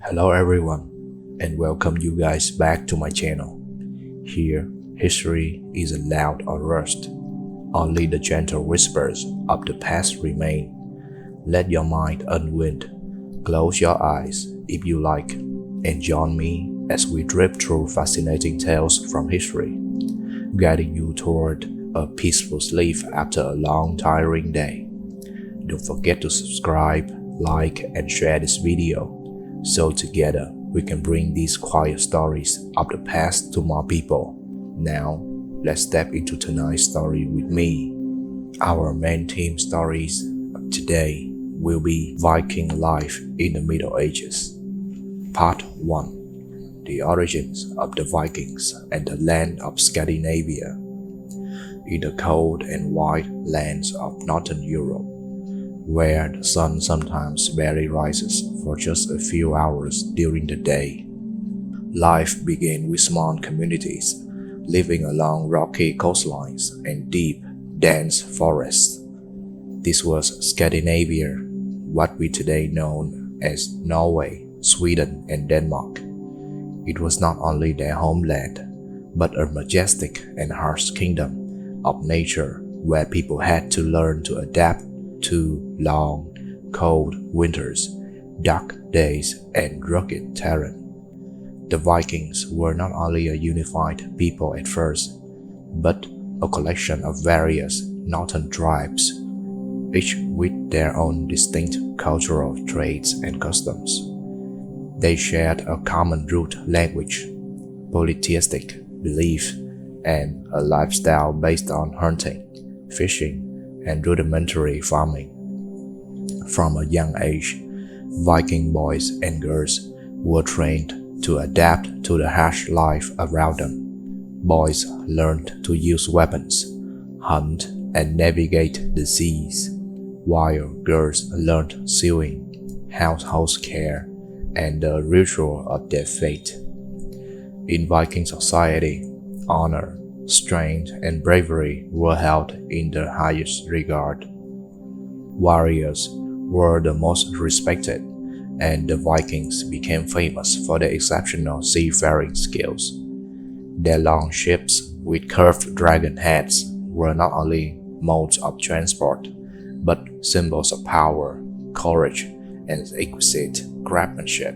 Hello everyone, and welcome you guys back to my channel. Here, history isn't loud or rushed. Only the gentle whispers of the past remain. Let your mind unwind. Close your eyes if you like, and join me as we drift through fascinating tales from history, guiding you toward a peaceful sleep after a long, tiring day. Don't forget to subscribe, like, and share this video so together we can bring these quiet stories of the past to more people. Now, let's step into tonight's story with me. Our main theme stories of today will be Viking life in the Middle Ages. Part 1. The origins of the Vikings and the land of Scandinavia. In the cold and white lands of Northern Europe, where the sun sometimes barely rises for just a few hours during the day, life began with small communities living along rocky coastlines and deep, dense forests. This was Scandinavia, what we today know as Norway, Sweden, and Denmark. It was not only their homeland, but a majestic and harsh kingdom of nature where people had to learn to adapt to long, cold winters, dark days, and rugged terrain. The Vikings were not only a unified people at first, but a collection of various northern tribes, each with their own distinct cultural traits and customs. They shared a common root language, polytheistic belief, and a lifestyle based on hunting, fishing, and rudimentary farming. From a young age, Viking boys and girls were trained to adapt to the harsh life around them. Boys learned to use weapons, hunt, and navigate the seas, while girls learned sewing, household care, and the ritual of their fate. In Viking society, honor, strength, and bravery were held in the highest regard. Warriors were the most respected, and the Vikings became famous for their exceptional seafaring skills. Their longships with curved dragon heads were not only modes of transport, but symbols of power, courage, and exquisite craftsmanship.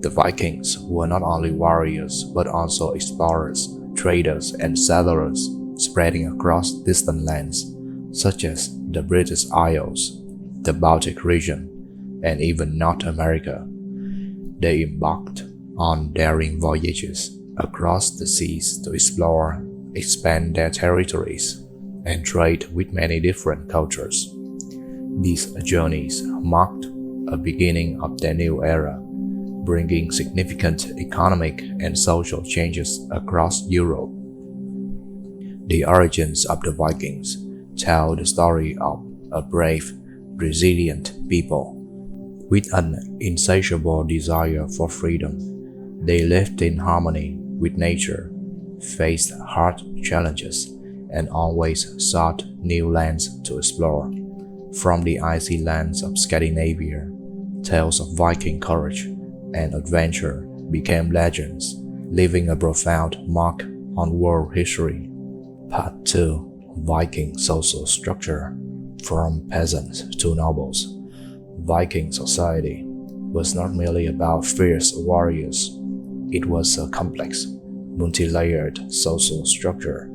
The Vikings were not only warriors but also explorers, traders, and settlers spreading across distant lands such as the British Isles, the Baltic region, and even North America. They embarked on daring voyages across the seas to explore, expand their territories, and trade with many different cultures. These journeys marked a beginning of their new era, bringing significant economic and social changes across Europe. The origins of the Vikings tell the story of a brave, resilient people. With an insatiable desire for freedom, they lived in harmony with nature, faced hard challenges, and always sought new lands to explore. From the icy lands of Scandinavia, tales of Viking courage and adventure became legends, leaving a profound mark on world history. Part 2. Viking social structure. From peasants to nobles, Viking society was not merely about fierce warriors. It was a complex, multi-layered social structure.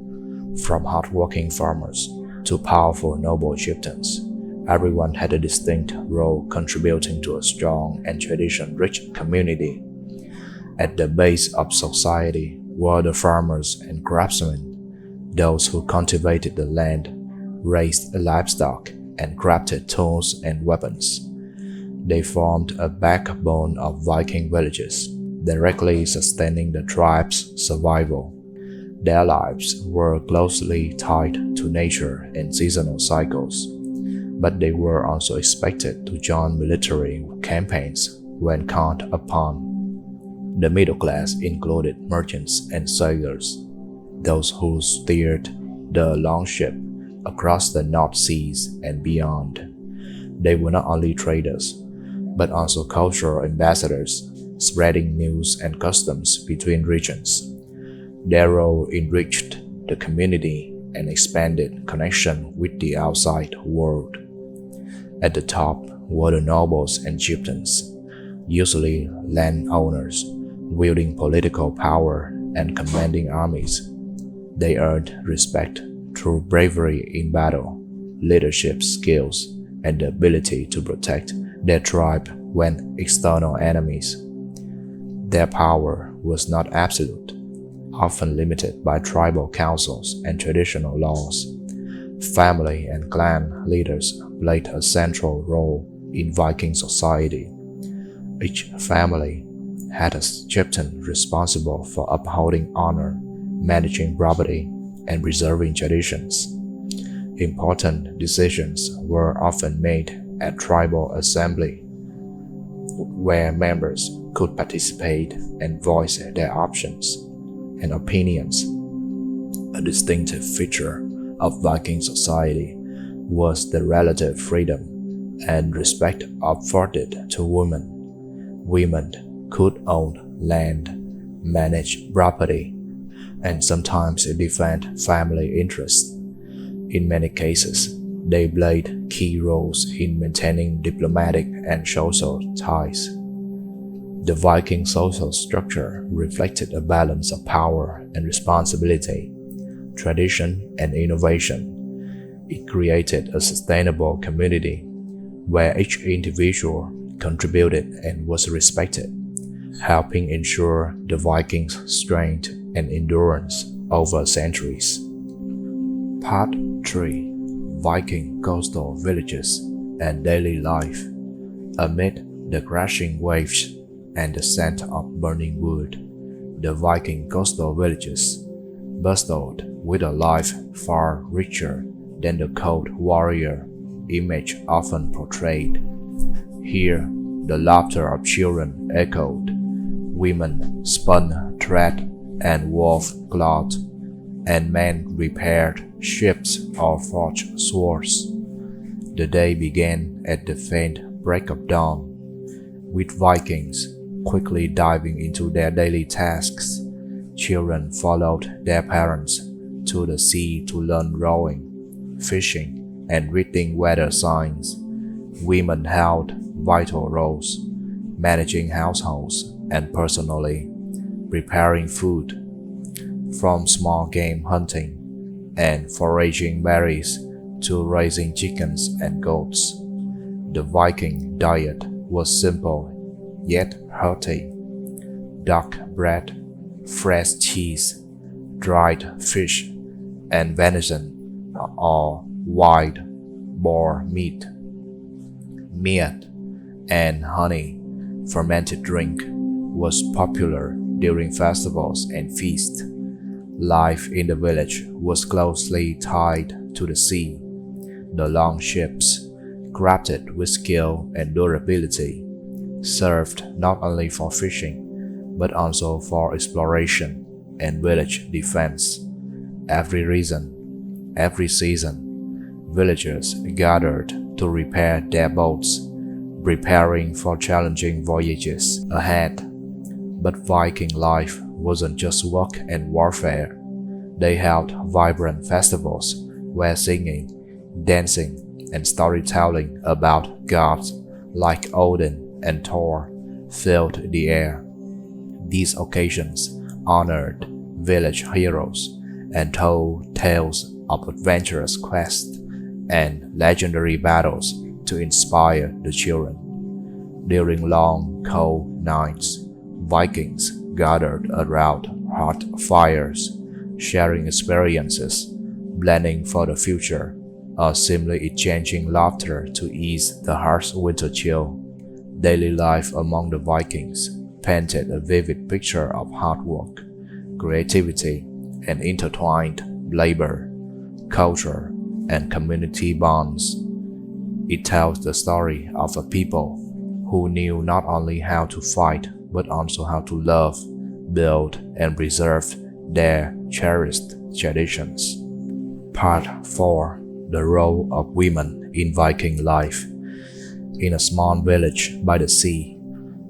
From hard-working farmers to powerful noble chieftains, everyone had a distinct role contributing to a strong and tradition-rich community. At the base of society were the farmers and craftsmen, those who cultivated the land, raised livestock, and crafted tools and weapons. They formed a backbone of Viking villages, directly sustaining the tribe's survival. Their lives were closely tied to nature and seasonal cycles, but they were also expected to join military campaigns when called upon. The middle class included merchants and sailors, those who steered the Longship across the North Seas and beyond. They were not only traders, but also cultural ambassadors, spreading news and customs between regions. Their role enriched the community and expanded connection with the outside world. At the top were the nobles and chieftains, usually landowners, wielding political power and commanding armies. They earned respect through bravery in battle, leadership skills, and the ability to protect their tribe when external enemies. Their power was not absolute, often limited by tribal councils and traditional laws. Family and clan leaders played a central role in Viking society. Each family had a chieftain responsible for upholding honor, managing property, and preserving traditions. Important decisions were often made at tribal assembly, where members could participate and voice their options and opinions. A distinctive feature of Viking society was the relative freedom and respect afforded to women. Women could own land, manage property, and sometimes defend family interests. In many cases, they played key roles in maintaining diplomatic and social ties. The Viking social structure reflected a balance of power and responsibility, tradition and innovation. It created a sustainable community where each individual contributed and was respected, helping ensure the Vikings' strength and endurance over centuries. Part 3. Viking coastal villages and daily life. Amid the crashing waves and the scent of burning wood, the Viking coastal villages bustled with a life far richer than the cold warrior image often portrayed. Here, the laughter of children echoed, women spun thread and wove cloth, and men repaired ships or forged swords. The day began at the faint break of dawn, with Vikings quickly diving into their daily tasks. Children followed their parents to the sea to learn rowing, fishing, and reading weather signs. Women held vital roles, managing households and personally preparing food, from small game hunting and foraging berries to raising chickens and goats. The Viking diet was simple yet hearty: dark bread, fresh cheese, dried fish, and venison or wild boar meat. Meat and honey, fermented drink, was popular during festivals and feasts. Life in the village was closely tied to the sea. The Longships, crafted with skill and durability, served not only for fishing, but also for exploration and village defense. Every season, villagers gathered to repair their boats, preparing for challenging voyages ahead. But Viking life wasn't just work and warfare. They held vibrant festivals where singing, dancing, and storytelling about gods like Odin and Thor filled the air. These occasions honored village heroes and told tales of adventurous quests and legendary battles to inspire the children. During long, cold nights, Vikings gathered around hot fires, sharing experiences, planning for the future, or simply exchanging laughter to ease the harsh winter chill. Daily life among the Vikings painted a vivid picture of hard work, creativity, and intertwined labor, culture, and community bonds. It tells the story of a people who knew not only how to fight but also how to love, build, and preserve their cherished traditions. Part 4. The role of women in Viking life. In a small village by the sea,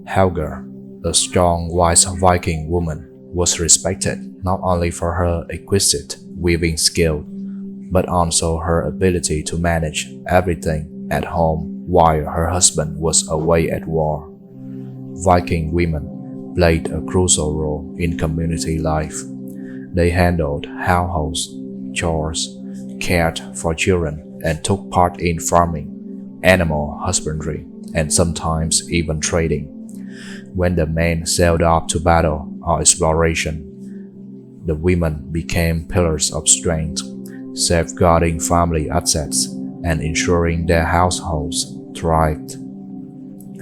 Helga, a strong, wise Viking woman, was respected not only for her exquisite weaving skill, but also her ability to manage everything at home while her husband was away at war. Viking women played a crucial role in community life. They handled household chores, cared for children, and took part in farming, animal husbandry, and sometimes even trading. When the men sailed off to battle or exploration, the women became pillars of strength, safeguarding family assets and ensuring their households thrived.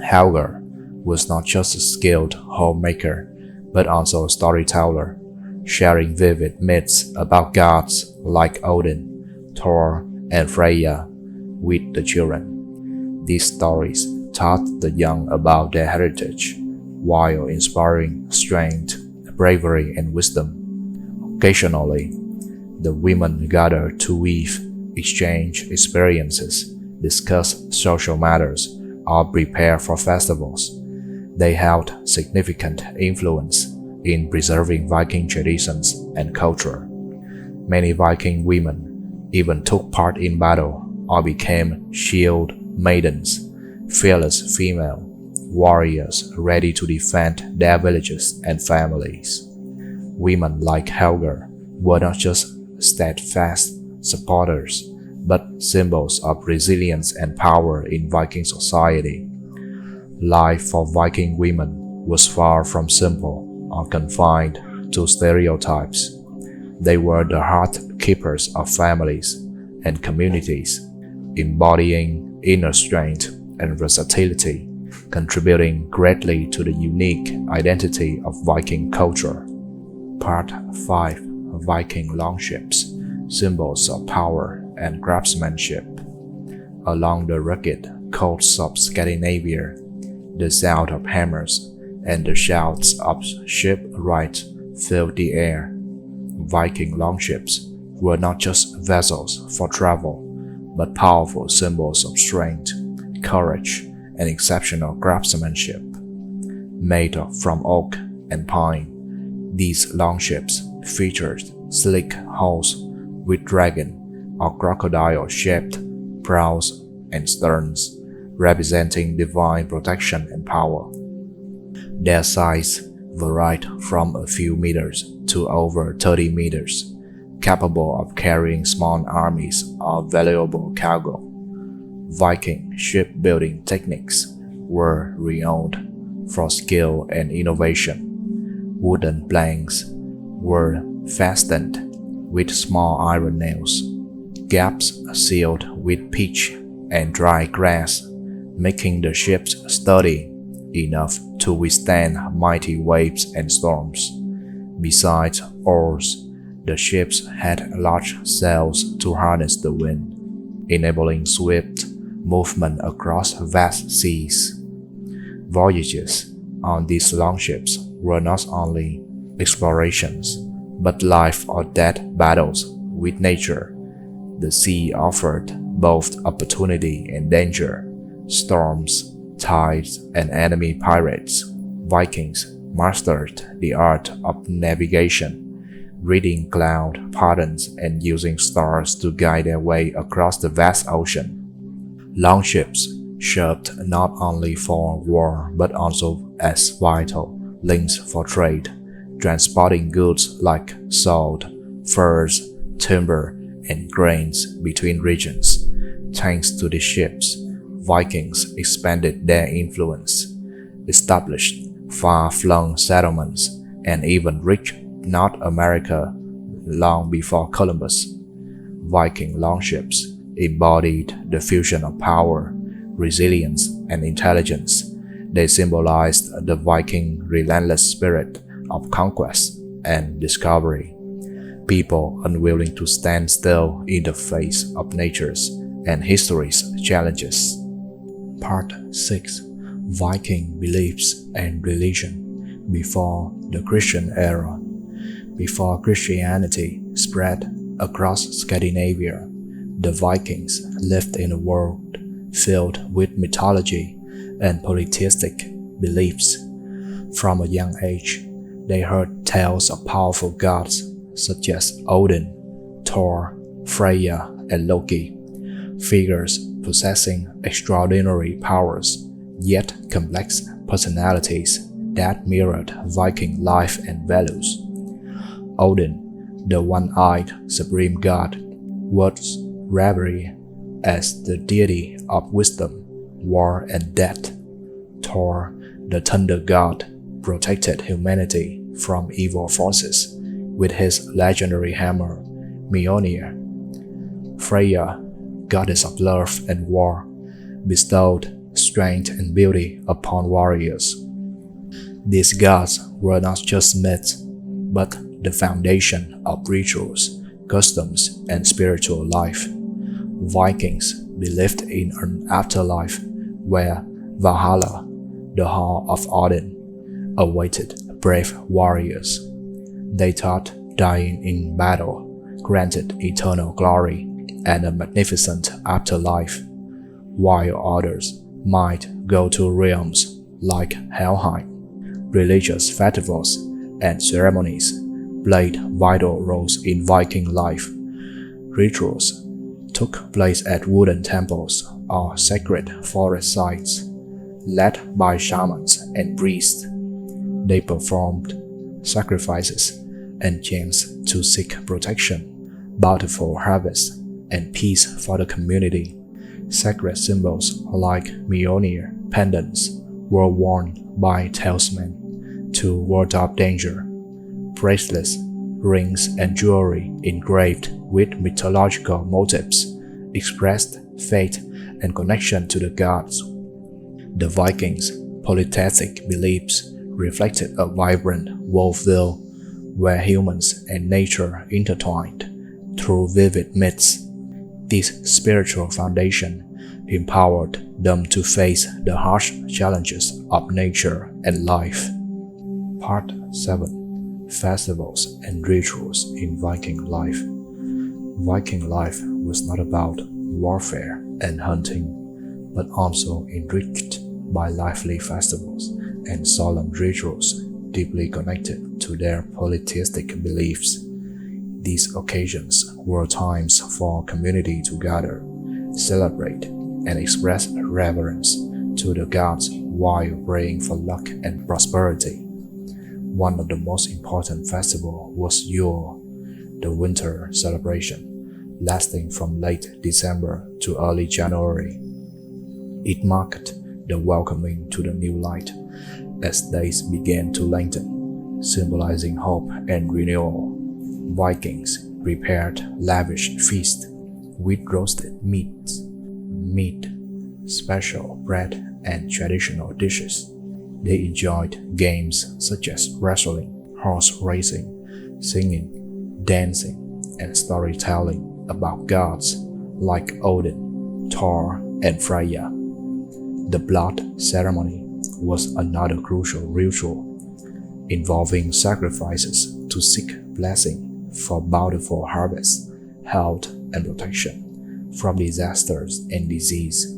Helga was not just a skilled homemaker, but also a storyteller, sharing vivid myths about gods like Odin, Thor, and Freya with the children. These stories taught the young about their heritage, while inspiring strength, bravery, and wisdom. Occasionally, the women gathered to weave, exchange experiences, discuss social matters, or prepare for festivals. They held significant influence in preserving Viking traditions and culture. Many Viking women even took part in battle or became shield maidens, fearless female warriors ready to defend their villages and families. Women like Helga were not just steadfast supporters, but symbols of resilience and power in Viking society. Life for Viking women was far from simple or confined to stereotypes. They were the heart keepers of families and communities, embodying inner strength and versatility, contributing greatly to the unique identity of Viking culture. Part 5. Viking Longships, Symbols of Power and Craftsmanship. Along the rugged coasts of Scandinavia, the sound of hammers and the shouts of shipwrights filled the air. Viking longships were not just vessels for travel, but powerful symbols of strength, courage, and exceptional craftsmanship. Made from oak and pine, these longships featured sleek hulls with dragon or crocodile-shaped prows and sterns, representing divine protection and power. Their size varied from a few meters to over 30 meters, capable of carrying small armies or valuable cargo. Viking shipbuilding techniques were renowned for skill and innovation. Wooden planks were fastened with small iron nails, gaps sealed with pitch and dry grass, making the ships sturdy enough to withstand mighty waves and storms. Besides oars, the ships had large sails to harness the wind, enabling swift movement across vast seas. Voyages on these longships were not only explorations, but life or death battles with nature. The sea offered both opportunity and danger. Storms, tides, and enemy pirates. Vikings mastered the art of navigation, reading cloud patterns and using stars to guide their way across the vast ocean. Longships served not only for war but also as vital links for trade, transporting goods like salt, furs, timber, and grains between regions. Thanks to the ships, Vikings expanded their influence, established far-flung settlements, and even reached North America long before Columbus. Viking longships embodied the fusion of power, resilience, and intelligence. They symbolized the Viking relentless spirit of conquest and discovery. People unwilling to stand still in the face of nature's and history's challenges. Part 6. Viking Beliefs and Religion. Before the Christian era. Before Christianity spread across Scandinavia, the Vikings lived in a world filled with mythology and polytheistic beliefs. From a young age, they heard tales of powerful gods such as Odin, Thor, Freya, and Loki, figures possessing extraordinary powers, yet complex personalities that mirrored Viking life and values. Odin, the one-eyed supreme god, was revered as the deity of wisdom, war, and death. Thor, the thunder god, protected humanity from evil forces with his legendary hammer, Mjolnir. Freya, goddess of love and war, bestowed strength and beauty upon warriors. These gods were not just myths, but the foundation of rituals, customs, and spiritual life. Vikings believed in an afterlife where Valhalla, the hall of Odin, awaited brave warriors. They thought dying in battle granted eternal glory and a magnificent afterlife, while others might go to realms like Helheim. Religious festivals and ceremonies played vital roles in Viking life. Rituals took place at wooden temples or sacred forest sites, led by shamans and priests. They performed sacrifices and chants to seek protection, bountiful harvest, and peace for the community. Sacred symbols like Mjolnir pendants were worn by talismen to ward off danger. Bracelets, rings, and jewelry engraved with mythological motifs expressed faith and connection to the gods. The Vikings' polytheistic beliefs reflected a vibrant worldview where humans and nature intertwined through vivid myths. This spiritual foundation empowered them to face the harsh challenges of nature and life. Part 7. Festivals and Rituals in Viking Life. Viking life was not about warfare and hunting, but also enriched by lively festivals and solemn rituals deeply connected to their polytheistic beliefs. These occasions were times for community to gather, celebrate, and express reverence to the gods while praying for luck and prosperity. One of the most important festivals was Yule, the winter celebration, lasting from late December to early January. It marked the welcoming to the new light as days began to lengthen, symbolizing hope and renewal. Vikings prepared lavish feasts with roasted meat, special bread, and traditional dishes. They enjoyed games such as wrestling, horse racing, singing, dancing, and storytelling about gods like Odin, Thor, and Freya. The blood ceremony was another crucial ritual, involving sacrifices to seek blessing for bountiful harvests, health, and protection from disasters and disease.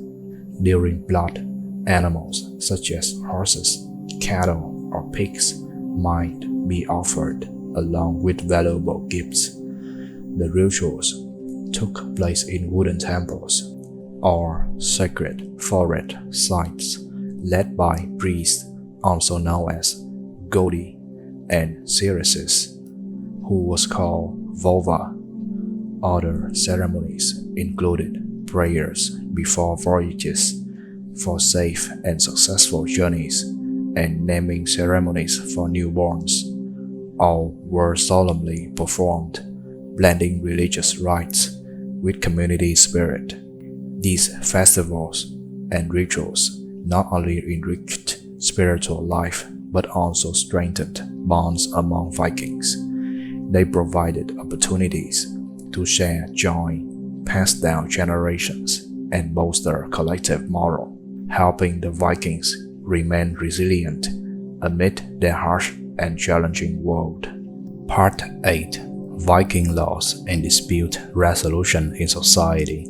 During blood, animals such as horses, cattle, or pigs might be offered along with valuable gifts. The rituals took place in wooden temples or sacred forest sites led by priests, also known as Godi, and Cereses, who was called Vova. Other ceremonies included prayers before voyages for safe and successful journeys and naming ceremonies for newborns. All were solemnly performed, blending religious rites with community spirit. These festivals and rituals not only enriched spiritual life but also strengthened bonds among Vikings. They provided opportunities to share joy, pass down generations, and bolster collective morale, helping the Vikings remain resilient amid their harsh and challenging world. Part 8. Viking Laws and Dispute Resolution in Society.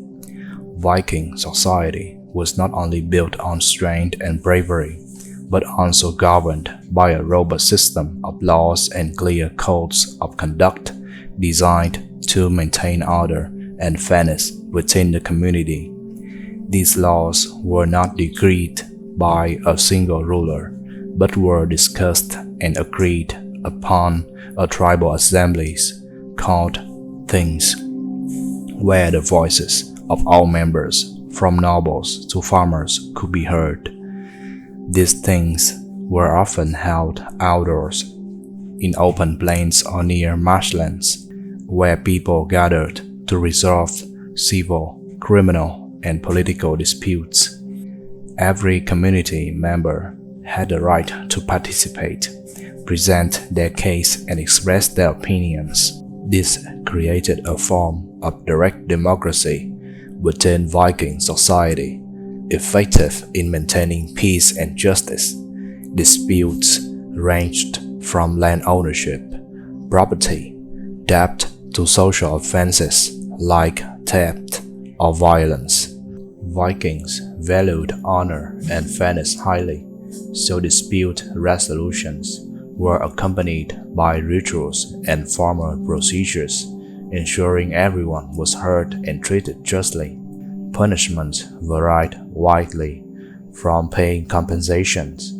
Viking society was not only built on strength and bravery, but also governed by a robust system of laws and clear codes of conduct designed to maintain order and fairness within the community. These laws were not decreed by a single ruler, but were discussed and agreed upon at tribal assemblies called things, where the voices of all members, from nobles to farmers, could be heard. These things were often held outdoors, in open plains or near marshlands, where people gathered to resolve civil, criminal, and political disputes. Every community member had the right to participate, present their case, and express their opinions. This created a form of direct democracy within Viking society, effective in maintaining peace and justice. Disputes ranged from land ownership, property, debt, to social offenses like theft or violence. Vikings valued honor and fairness highly, so dispute resolutions were accompanied by rituals and formal procedures, ensuring everyone was heard and treated justly. Punishments varied widely, from paying compensations,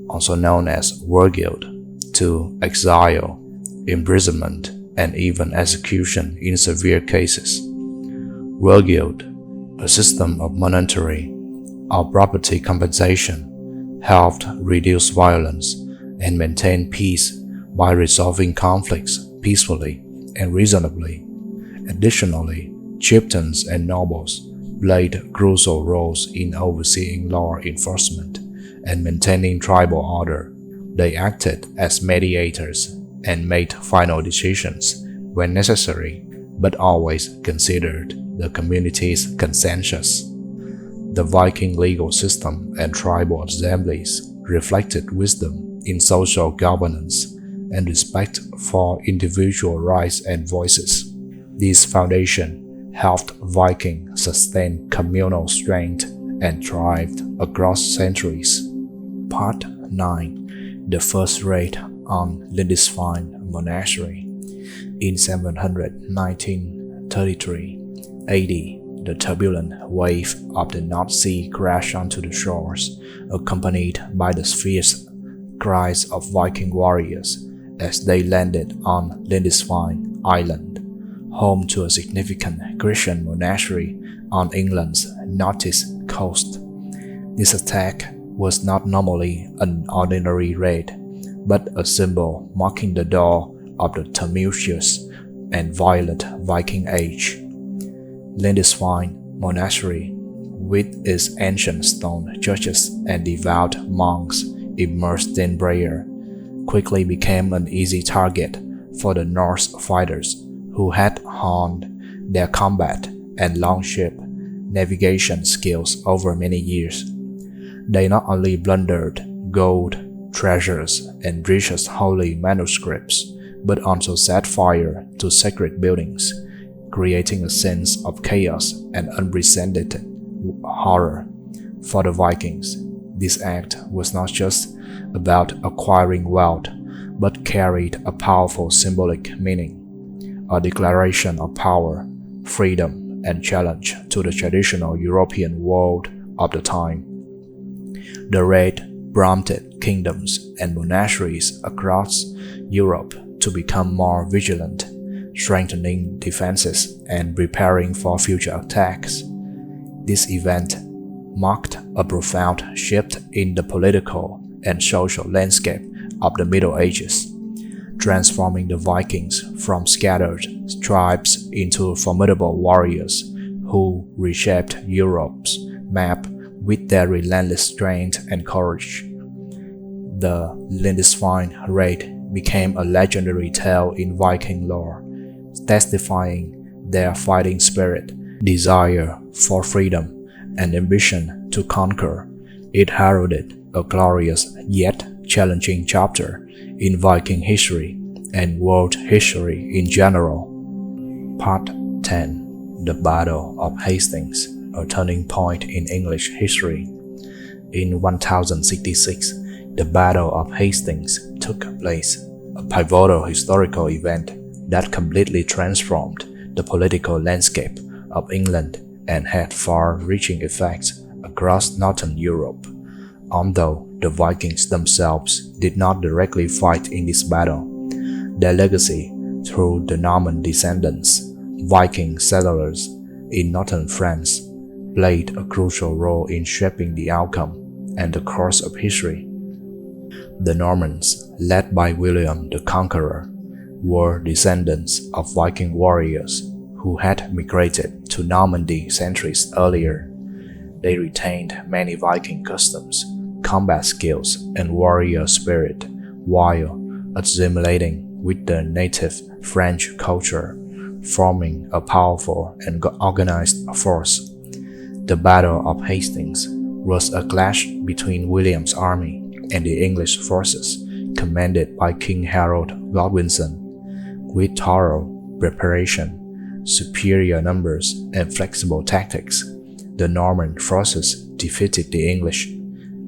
also known as Voyage, to exile, imprisonment, and even execution in severe cases. Voyage, a system of monetary or property compensation, helped reduce violence and maintain peace by resolving conflicts peacefully and reasonably. Additionally, chieftains and nobles played crucial roles in overseeing law enforcement and maintaining tribal order. They acted as mediators and made final decisions when necessary, but always considered the community's consensus. The Viking legal system and tribal assemblies reflected wisdom in social governance and respect for individual rights and voices. This foundation helped Vikings sustain communal strength and thrived across centuries. Part 9. The First Raid on Lindisfarne Monastery. In 733 AD, the turbulent wave of the North Sea crashed onto the shores, accompanied by the fierce cries of Viking warriors as they landed on Lindisfarne Island, home to a significant Christian monastery on England's northeast coast. This attack was not normally an ordinary raid, but a symbol marking the dawn of the tumultuous and violent Viking Age. Lindisfarne Monastery, with its ancient stone churches and devout monks immersed in prayer, quickly became an easy target for the Norse fighters who had honed their combat and longship navigation skills over many years. They not only plundered gold, treasures, and precious holy manuscripts, but also set fire to sacred buildings, creating a sense of chaos and unprecedented horror. For the Vikings, this act was not just about acquiring wealth, but carried a powerful symbolic meaning, a declaration of power, freedom, and challenge to the traditional European world of the time. The raid prompted kingdoms and monasteries across Europe to become more vigilant, strengthening defenses and preparing for future attacks. This event marked a profound shift in the political and social landscape of the Middle Ages, transforming the Vikings from scattered tribes into formidable warriors who reshaped Europe's map with their relentless strength and courage. The Lindisfarne raid became a legendary tale in Viking lore, testifying their fighting spirit, desire for freedom, and ambition to conquer. It heralded a glorious yet challenging chapter in Viking history and world history in general. Part 10. The Battle of Hastings. a turning point in English history. In 1066, the Battle of Hastings took place, a pivotal historical event that completely transformed the political landscape of England and had far-reaching effects across northern Europe. Although the Vikings themselves did not directly fight in this battle, their legacy through the Norman descendants, Viking settlers in northern France, played a crucial role in shaping the outcome and the course of history. The Normans, led by William the Conqueror, were descendants of Viking warriors who had migrated to Normandy centuries earlier. They retained many Viking customs, combat skills, and warrior spirit while assimilating with the native French culture, forming a powerful and organized force. The Battle of Hastings was a clash between William's army and the English forces commanded by King Harold Godwinson. With thorough preparation, superior numbers, and flexible tactics, the Norman forces defeated the English,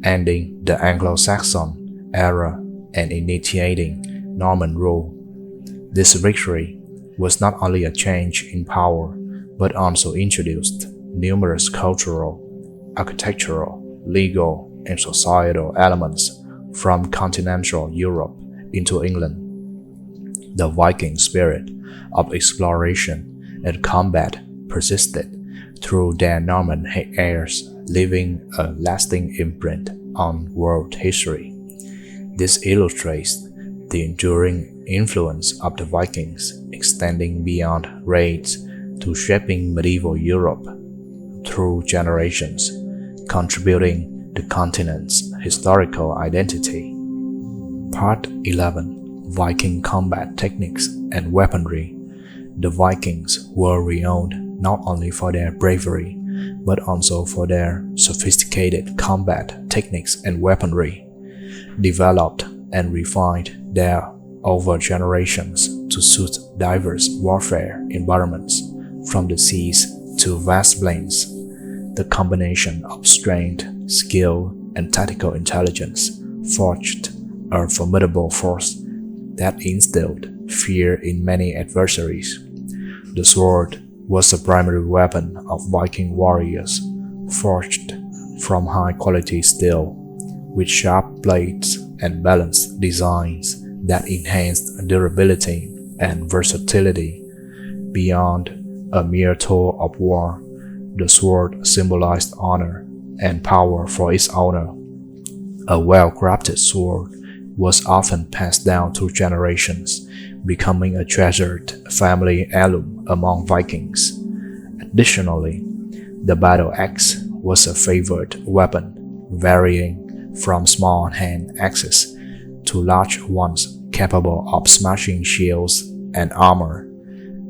ending the Anglo-Saxon era and initiating Norman rule. This victory was not only a change in power, but also introduced numerous cultural, architectural, legal, and societal elements from continental Europe into England. The Viking spirit of exploration and combat persisted through their Norman heirs, leaving a lasting imprint on world history. This illustrates the enduring influence of the Vikings, extending beyond raids to shaping medieval Europe through generations, contributing the continent's historical identity. Part 11. Viking Combat Techniques and Weaponry. The Vikings were renowned not only for their bravery, but also for their sophisticated combat techniques and weaponry, developed and refined there over generations to suit diverse warfare environments, from the seas to vast plains. The combination of strength, skill, and tactical intelligence forged a formidable force that instilled fear in many adversaries. The sword was the primary weapon of Viking warriors, forged from high-quality steel, with sharp blades and balanced designs that enhanced durability and versatility. Beyond a mere tool of war, the sword symbolized honor and power for its owner. A well-crafted sword was often passed down through generations, becoming a treasured family heirloom among Vikings. Additionally, the battle axe was a favored weapon, varying from small hand axes to large ones capable of smashing shields and armor.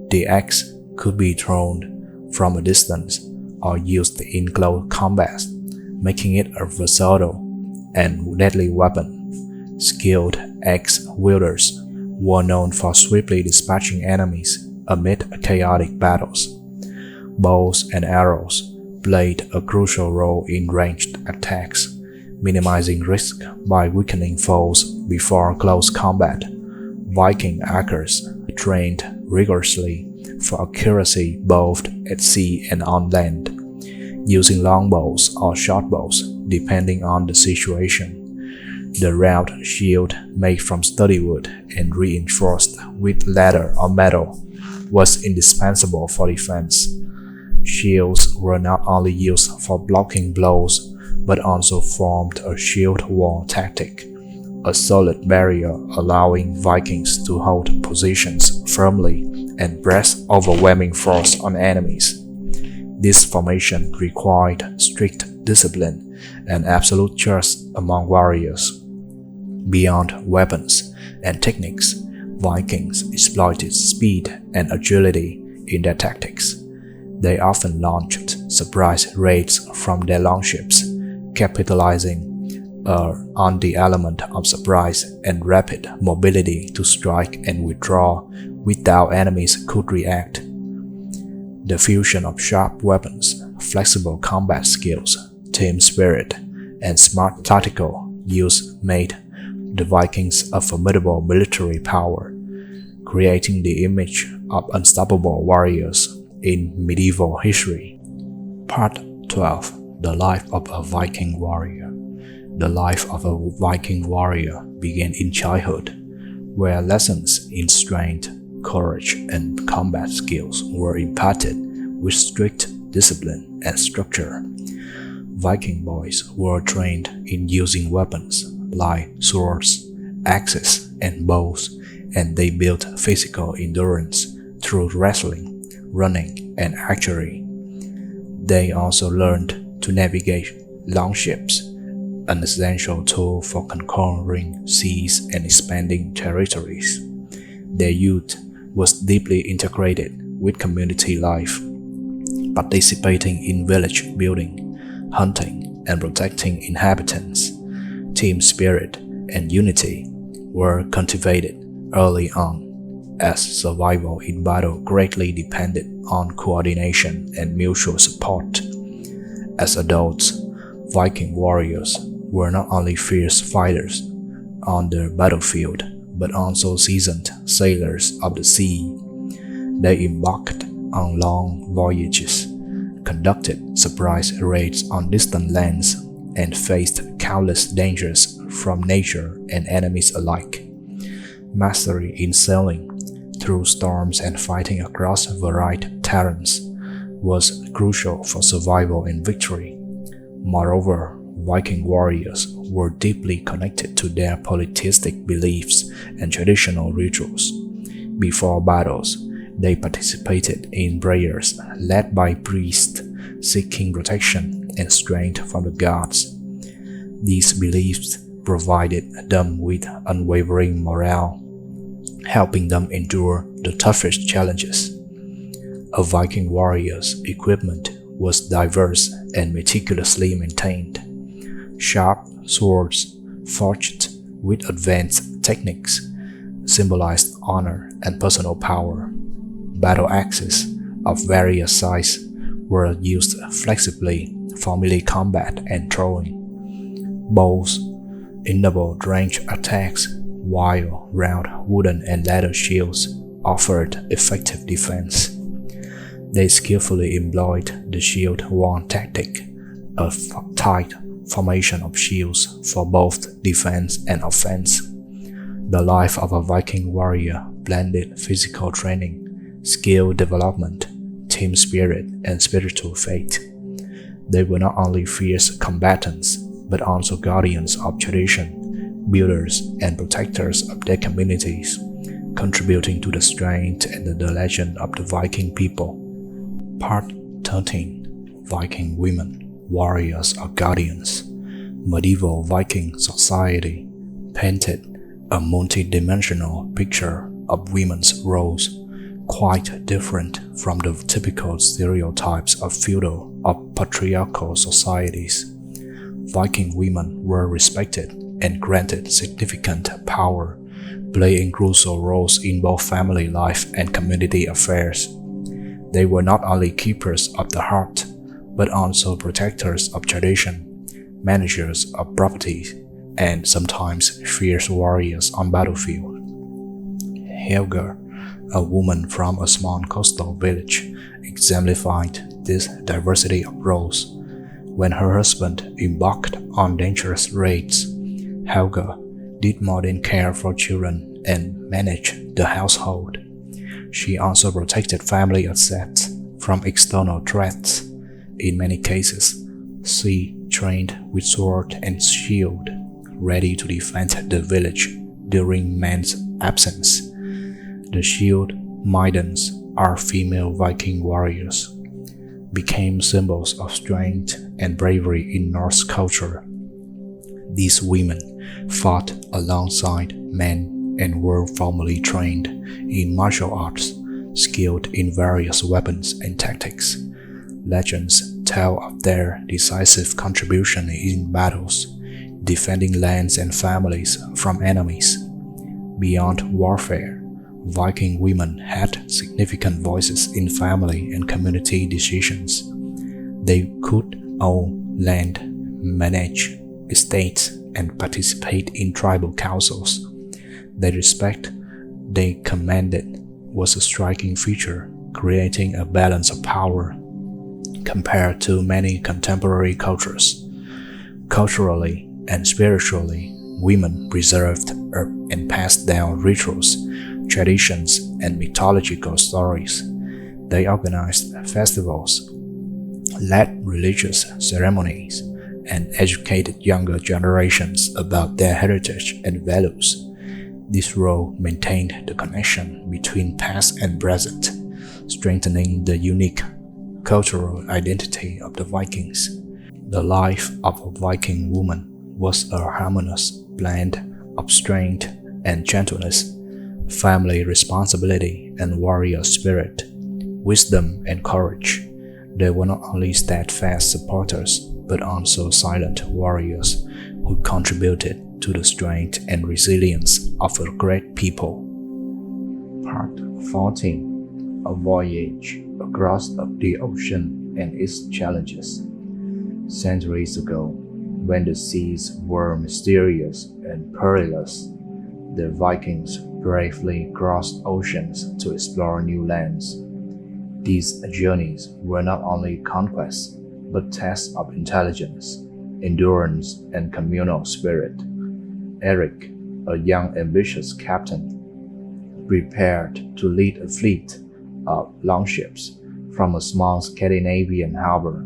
The axe could be thrown from a distance or used in close combat, making it a versatile and deadly weapon. Skilled axe wielders were known for swiftly dispatching enemies amid chaotic battles. Bows and arrows played a crucial role in ranged attacks, minimizing risk by weakening foes before close combat. Viking archers trained rigorously for accuracy both at sea and on land, using longbows or shortbows depending on the situation. The round shield, made from sturdy wood and reinforced with leather or metal, was indispensable for defense. Shields were not only used for blocking blows, but also formed a shield wall tactic, a solid barrier allowing Vikings to hold positions firmly and press overwhelming force on enemies. This formation required strict discipline and absolute trust among warriors. Beyond weapons and techniques, Vikings exploited speed and agility in their tactics. They often launched surprise raids from their longships, capitalizing on the element of surprise and rapid mobility to strike and withdraw without enemies could react. The fusion of sharp weapons, flexible combat skills, team spirit, and smart tactical use made the Vikings a formidable military power, creating the image of unstoppable warriors in medieval history. Part 12. The Life of a Viking Warrior. The life of a Viking warrior began in childhood, where lessons in strength, courage, and combat skills were imparted with strict discipline and structure. Viking boys were trained in using weapons like swords, axes, and bows, and they built physical endurance through wrestling, running, and archery. They also learned to navigate longships, an essential tool for conquering seas and expanding territories. Their youth was deeply integrated with community life, participating in village building, hunting, and protecting inhabitants. Team spirit and unity were cultivated early on, as survival in battle greatly depended on coordination and mutual support. As adults, Viking warriors were not only fierce fighters on the battlefield, but also seasoned sailors of the sea. They embarked on long voyages, conducted surprise raids on distant lands, and faced countless dangers from nature and enemies alike. Mastery in sailing through storms and fighting across varied terrains was crucial for survival and victory. Moreover, Viking warriors were deeply connected to their polytheistic beliefs and traditional rituals. Before battles, they participated in prayers led by priests seeking protection and strength from the gods. These beliefs provided them with unwavering morale, helping them endure the toughest challenges. A Viking warrior's equipment was diverse and meticulously maintained. Sharp swords, forged with advanced techniques, symbolized honor and personal power. Battle axes of various sizes were used flexibly for melee combat and throwing. Bows enabled range attacks, while round wooden and leather shields offered effective defense. They skillfully employed the shield-wall tactic, a tight formation of shields for both defense and offense. The life of a Viking warrior blended physical training, skill development, team spirit, and spiritual faith. They were not only fierce combatants, but also guardians of tradition, builders and protectors of their communities, contributing to the strength and the legend of the Viking people. Part 13. Viking Women, Warriors or Guardians. Medieval Viking society painted a multi-dimensional picture of women's roles, quite different from the typical stereotypes of feudal or patriarchal societies. Viking women were respected and granted significant power, playing crucial roles in both family life and community affairs. They were not only keepers of the heart, but also protectors of tradition, managers of property, and sometimes fierce warriors on battlefield. Helga, a woman from a small coastal village, exemplified this diversity of roles. When her husband embarked on dangerous raids, Helga did more than care for children and manage the household. She also protected family assets from external threats. In many cases, she trained with sword and shield, ready to defend the village during men's absence. The shield maidens are female Viking warriors, became symbols of strength and bravery in Norse culture. These women fought alongside men and were formally trained in martial arts, skilled in various weapons and tactics. Legends tell of their decisive contribution in battles, defending lands and families from enemies. Beyond warfare, Viking women had significant voices in family and community decisions. They could own land, manage estates, and participate in tribal councils. The respect they commanded was a striking feature, creating a balance of power compared to many contemporary cultures. Culturally and spiritually, women preserved and passed down rituals, traditions, and mythological stories. They organized festivals, led religious ceremonies, and educated younger generations about their heritage and values. This role maintained the connection between past and present, strengthening the unique cultural identity of the Vikings. The life of a Viking woman was a harmonious blend of strength and gentleness, family responsibility and warrior spirit, wisdom and courage. They were not only steadfast supporters, but also silent warriors who contributed to the strength and resilience of a great people. Part 14. A Voyage Across the Ocean and Its Challenges. Centuries ago, when the seas were mysterious and perilous, the Vikings bravely crossed oceans to explore new lands. These journeys were not only conquests, but tests of intelligence, endurance, and communal spirit. Eric, a young ambitious captain, prepared to lead a fleet of longships from a small Scandinavian harbor.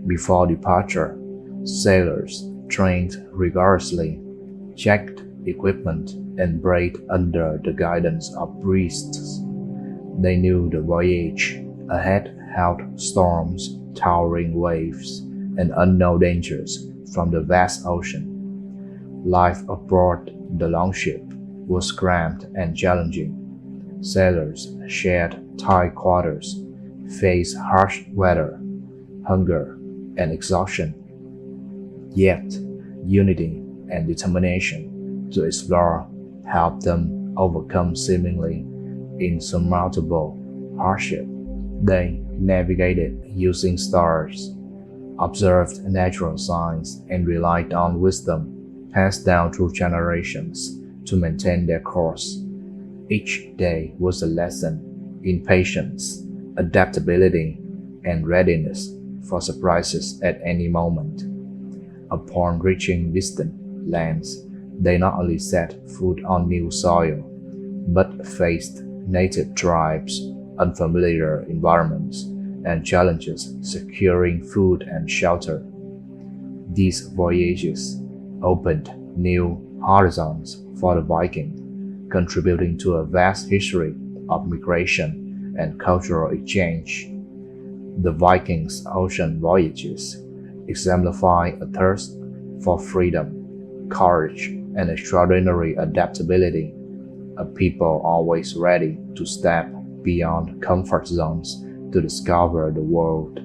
Before departure, sailors trained rigorously, checked equipment, and prayed under the guidance of priests. They knew the voyage ahead held storms, towering waves, and unknown dangers from the vast ocean. Life aboard the Longship was cramped and challenging. Sailors shared tight quarters, faced harsh weather, hunger, and exhaustion. Yet, unity and determination to explore helped them overcome seemingly insurmountable hardship. They navigated using stars, observed natural signs, and relied on wisdom passed down through generations to maintain their course. Each day was a lesson in patience, adaptability, and readiness for surprises at any moment. Upon reaching distant lands, they not only set foot on new soil, but faced native tribes, unfamiliar environments, and challenges securing food and shelter. These voyages opened new horizons for the Viking, contributing to a vast history of migration and cultural exchange. The Vikings' ocean voyages exemplify a thirst for freedom, courage, and extraordinary adaptability, a people always ready to step beyond comfort zones to discover the world.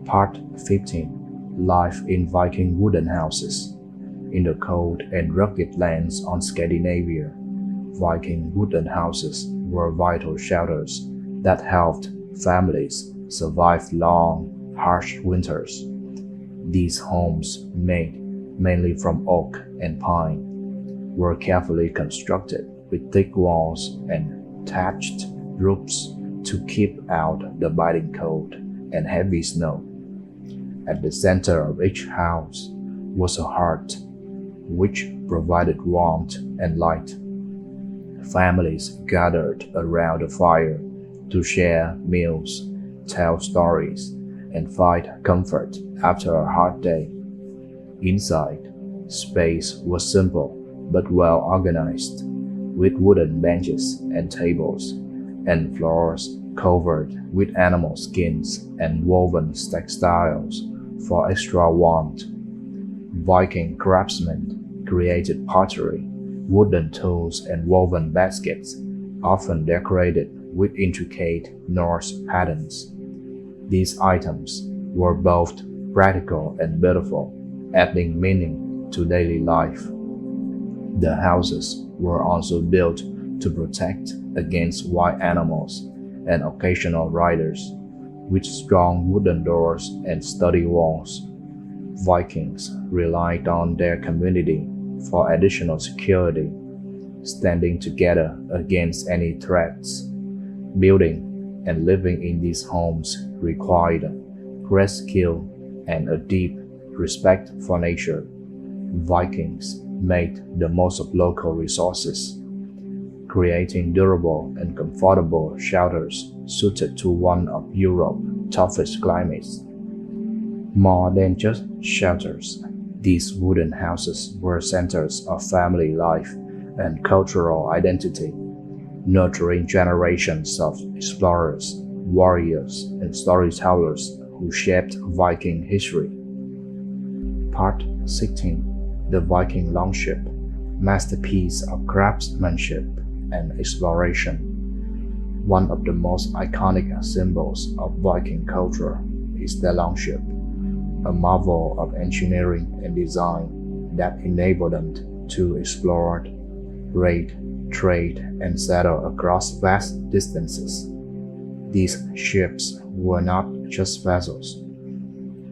Part 15. Life in Viking wooden houses. In the cold and rugged lands on Scandinavia, Viking wooden houses were vital shelters that helped families survive long, harsh winters. These homes, made mainly from oak and pine, were carefully constructed with thick walls and thatched roofs to keep out the biting cold and heavy snow. At the center of each house was a hearth, which provided warmth and light. Families gathered around the fire to share meals, tell stories, and find comfort after a hard day. Inside, space was simple but well organized, with wooden benches and tables, and floors covered with animal skins and woven textiles for extra warmth. Viking craftsmen created pottery, wooden tools, and woven baskets, often decorated with intricate Norse patterns. These items were both practical and beautiful, adding meaning to daily life. The houses were also built to protect against wild animals and occasional riders, with strong wooden doors and sturdy walls. Vikings relied on their community for additional security, standing together against any threats. Building and living in these homes required great skill and a deep respect for nature. Vikings made the most of local resources, creating durable and comfortable shelters suited to one of Europe's toughest climates. More than just shelters, these wooden houses were centers of family life and cultural identity, nurturing generations of explorers, warriors, and storytellers who shaped Viking history. Part 16. The Viking Longship, masterpiece of craftsmanship and exploration. One of the most iconic symbols of Viking culture is the Longship, a marvel of engineering and design that enabled them to explore, raid, trade, and settle across vast distances. These ships were not just vessels.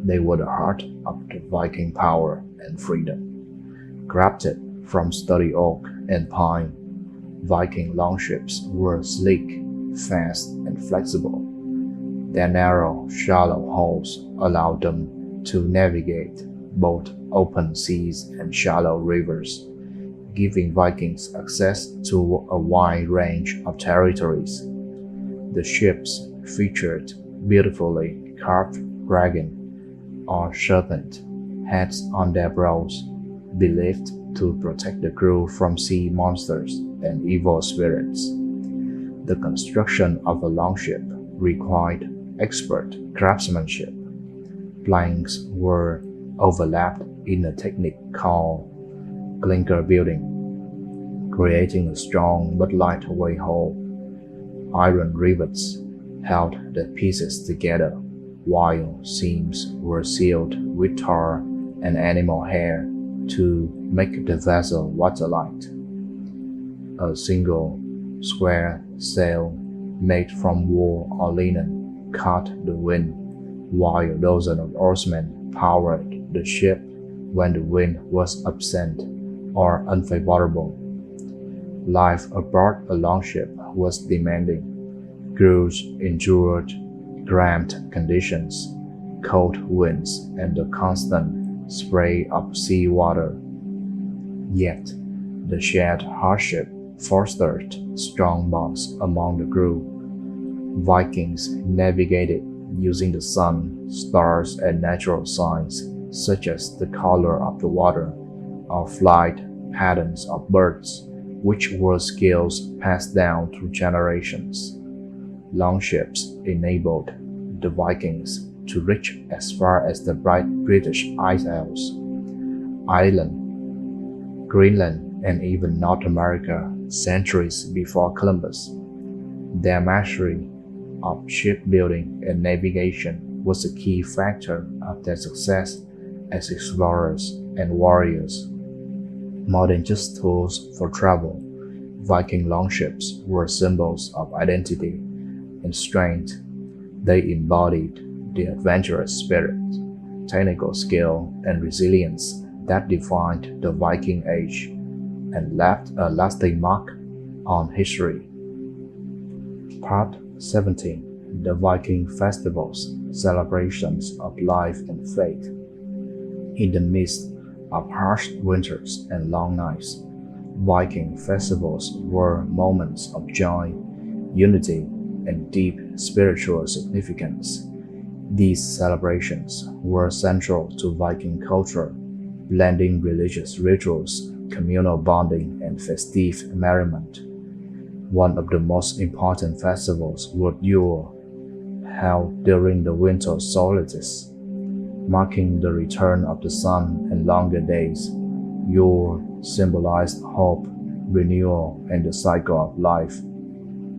They were the heart of the Viking power and freedom. Crafted from sturdy oak and pine, Viking longships were sleek, fast, and flexible. Their narrow, shallow hulls allowed them to navigate both open seas and shallow rivers, giving Vikings access to a wide range of territories. The ships featured beautifully carved dragon or serpent heads on their prows, believed to protect the crew from sea monsters and evil spirits. The construction of a longship required expert craftsmanship. Planks were overlapped in a technique called clinker building, creating a strong but lightweight hull. Iron rivets held the pieces together, while seams were sealed with tar and animal hair to make the vessel watertight. A single square sail made from wool or linen caught the wind, while dozens of oarsmen powered the ship when the wind was absent or unfavorable. Life aboard a longship was demanding. Crews endured cramped conditions, cold winds, and the constant spray of seawater. Yet, the shared hardship fostered strong bonds among the crew. Vikings navigated using the sun, stars, and natural signs such as the color of the water or flight patterns of birds, which were skills passed down through generations. Longships enabled the Vikings to reach as far as the bright British Isles, Iceland, Greenland, and even North America centuries before Columbus. Their mastery of shipbuilding and navigation was a key factor of their success as explorers and warriors. More than just tools for travel, Viking longships were symbols of identity and strength. They embodied the adventurous spirit, technical skill, and resilience that defined the Viking Age and left a lasting mark on history. Part 17. The Viking Festivals, Celebrations of Life and Fate. In the midst of harsh winters and long nights, Viking festivals were moments of joy, unity, and deep spiritual significance. These celebrations were central to Viking culture, blending religious rituals, communal bonding, and festive merriment. One of the most important festivals was Yule, held during the winter solstice, marking the return of the sun and longer days. Yule symbolized hope, renewal, and the cycle of life.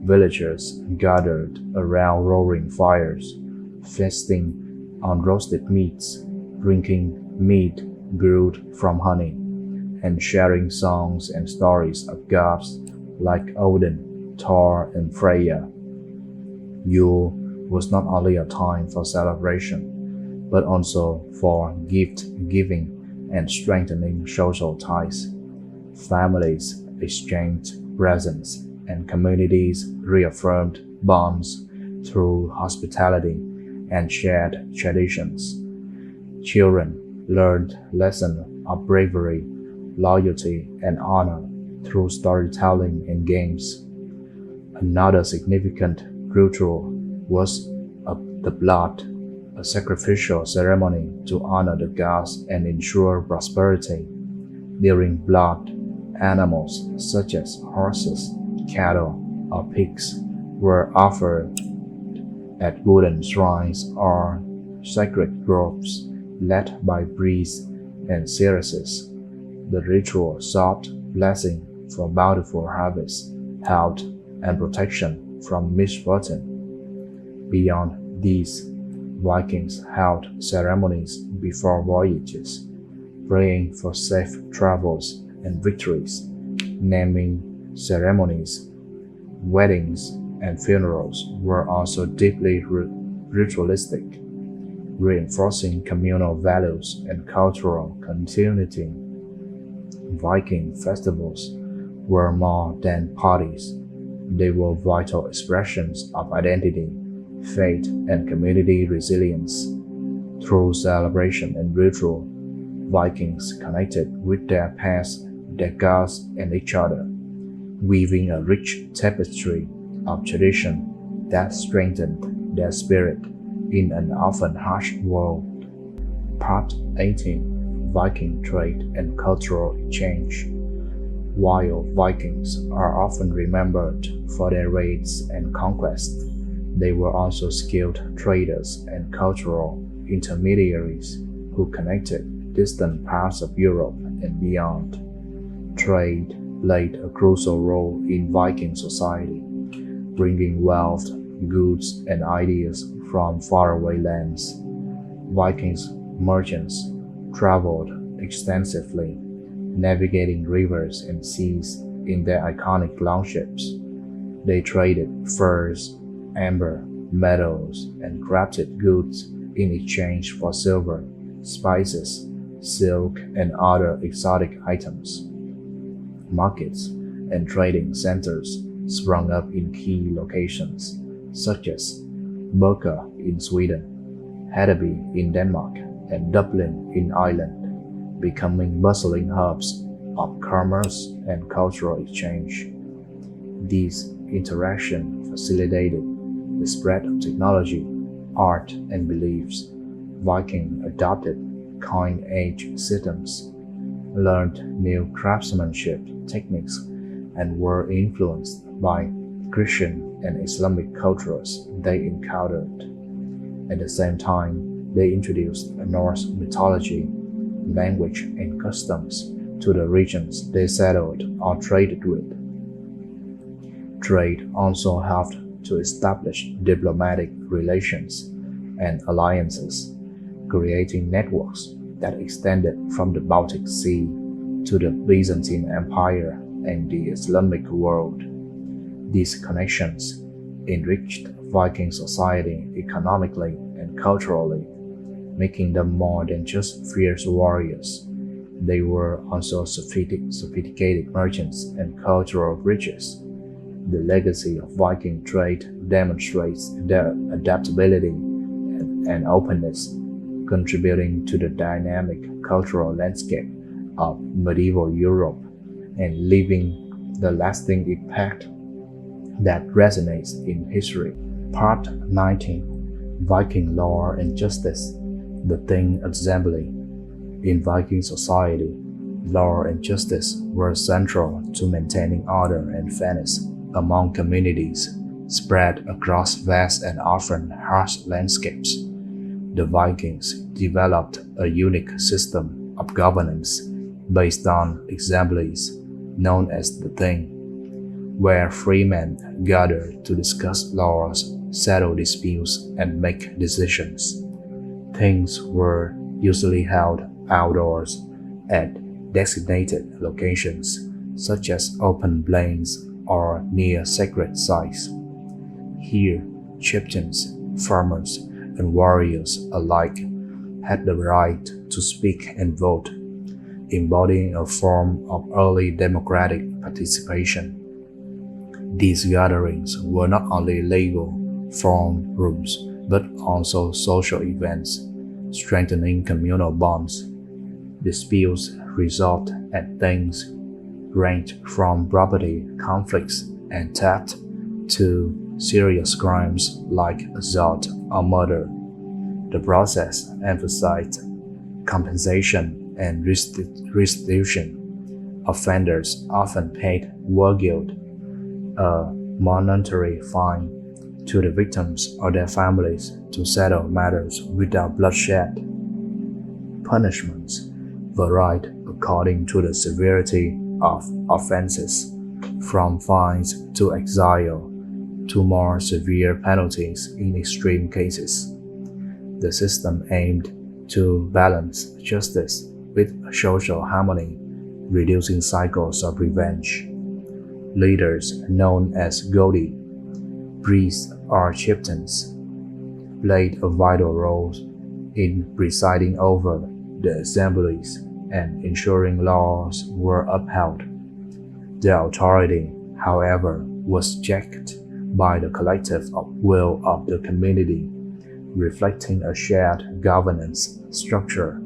Villagers gathered around roaring fires, feasting on roasted meats, drinking mead brewed from honey, and sharing songs and stories of gods like Odin, Thor, and Freya. Yule was not only a time for celebration, but also for gift giving and strengthening social ties. Families exchanged presents and communities reaffirmed bonds through hospitality and shared traditions. Children learned lessons of bravery, loyalty, and honor through storytelling and games. Another significant ritual was of the blood, a sacrificial ceremony to honor the gods and ensure prosperity. During blood, animals such as horses, cattle, or pigs were offered at wooden shrines or sacred groves led by priests and seeress. The ritual sought blessing for bountiful harvest, health, and protection from misfortune. Beyond these, Vikings held ceremonies before voyages, praying for safe travels and victories, naming ceremonies, weddings, and funerals were also deeply ritualistic, reinforcing communal values and cultural continuity. Viking festivals were more than parties. They were vital expressions of identity, faith, and community resilience. Through celebration and ritual, Vikings connected with their past, their gods, and each other, weaving a rich tapestry of tradition that strengthened their spirit in an often harsh world. Part 18: Viking Trade and Cultural Exchange. While Vikings are often remembered for their raids and conquests, they were also skilled traders and cultural intermediaries who connected distant parts of Europe and beyond. Trade played a crucial role in Viking society, bringing wealth, goods, and ideas from faraway lands. Vikings merchants traveled extensively, navigating rivers and seas in their iconic longships. They traded furs, amber, metals, and crafted goods in exchange for silver, spices, silk, and other exotic items. Markets and trading centers sprung up in key locations, such as Birka in Sweden, Hedeby in Denmark, and Dublin in Ireland, becoming bustling hubs of commerce and cultural exchange. These interactions facilitated the spread of technology, art, and beliefs. Vikings adopted coin-age systems, learned new craftsmanship techniques, and were influenced by Christian and Islamic cultures they encountered. At the same time, they introduced Norse mythology, language, and customs to the regions they settled or traded with. Trade also helped to establish diplomatic relations and alliances, creating networks that extended from the Baltic Sea to the Byzantine Empire and the Islamic world. These connections enriched Viking society economically and culturally, making them more than just fierce warriors. They were also sophisticated merchants and cultural bridges. The legacy of Viking trade demonstrates their adaptability and openness, contributing to the dynamic cultural landscape of medieval Europe and leaving the lasting impact that resonates in history. Part 19: Viking Law and Justice, the Thing Assembly. In Viking society, law and justice were central to maintaining order and fairness among communities spread across vast and often harsh landscapes. The Vikings developed a unique system of governance based on assemblies known as the Thing, where free men gathered to discuss laws, settle disputes, and make decisions. Things were usually held outdoors at designated locations, such as open plains or near sacred sites. Here, chieftains farmers, and warriors alike had the right to speak and vote, embodying a form of early democratic participation. These gatherings were not only legal form rooms, but also social events, strengthening communal bonds. Disputes resolved at things ranged from property conflicts and theft to serious crimes like assault or murder. The process emphasized compensation and restitution. Offenders often paid war guild, a monetary fine, to the victims or their families to settle matters without bloodshed. Punishments varied according to the severity of offenses, from fines to exile to more severe penalties in extreme cases. The system aimed to balance justice with social harmony, reducing cycles of revenge. Leaders known as Godi, priests or chieftains, played a vital role in presiding over the assemblies and ensuring laws were upheld. Their authority, however, was checked by the collective will of the community, reflecting a shared governance structure.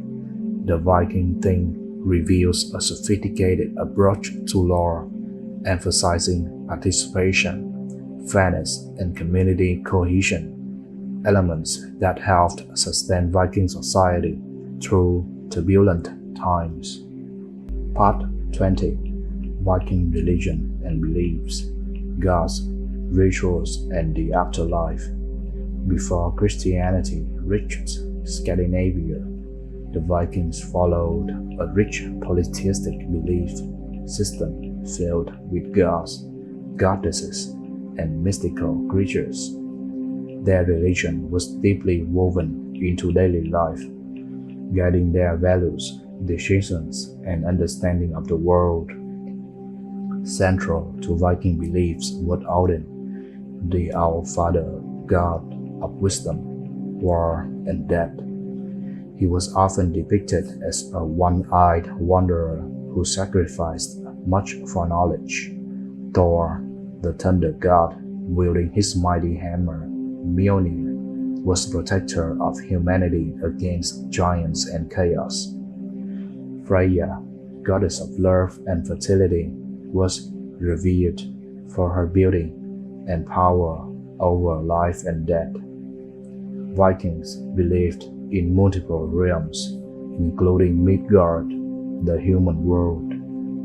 The Viking theme reveals a sophisticated approach to law, emphasizing participation, fairness, and community cohesion, elements that helped sustain Viking society through turbulent times. Part 20. Viking Religion and Beliefs, Gods, Rituals, and the Afterlife. Before Christianity reached Scandinavia, the Vikings followed a rich polytheistic belief system filled with gods, goddesses, and mystical creatures. Their religion was deeply woven into daily life, guiding their values, decisions, and understanding of the world. Central to Viking beliefs was Odin, the All-Father god of wisdom, war, and death. He was often depicted as a one-eyed wanderer who sacrificed much for knowledge. Thor, the thunder god, wielding his mighty hammer, Mjolnir, was protector of humanity against giants and chaos. Freya, goddess of love and fertility, was revered for her beauty and power over life and death. Vikings believed in multiple realms, including Midgard, the human world,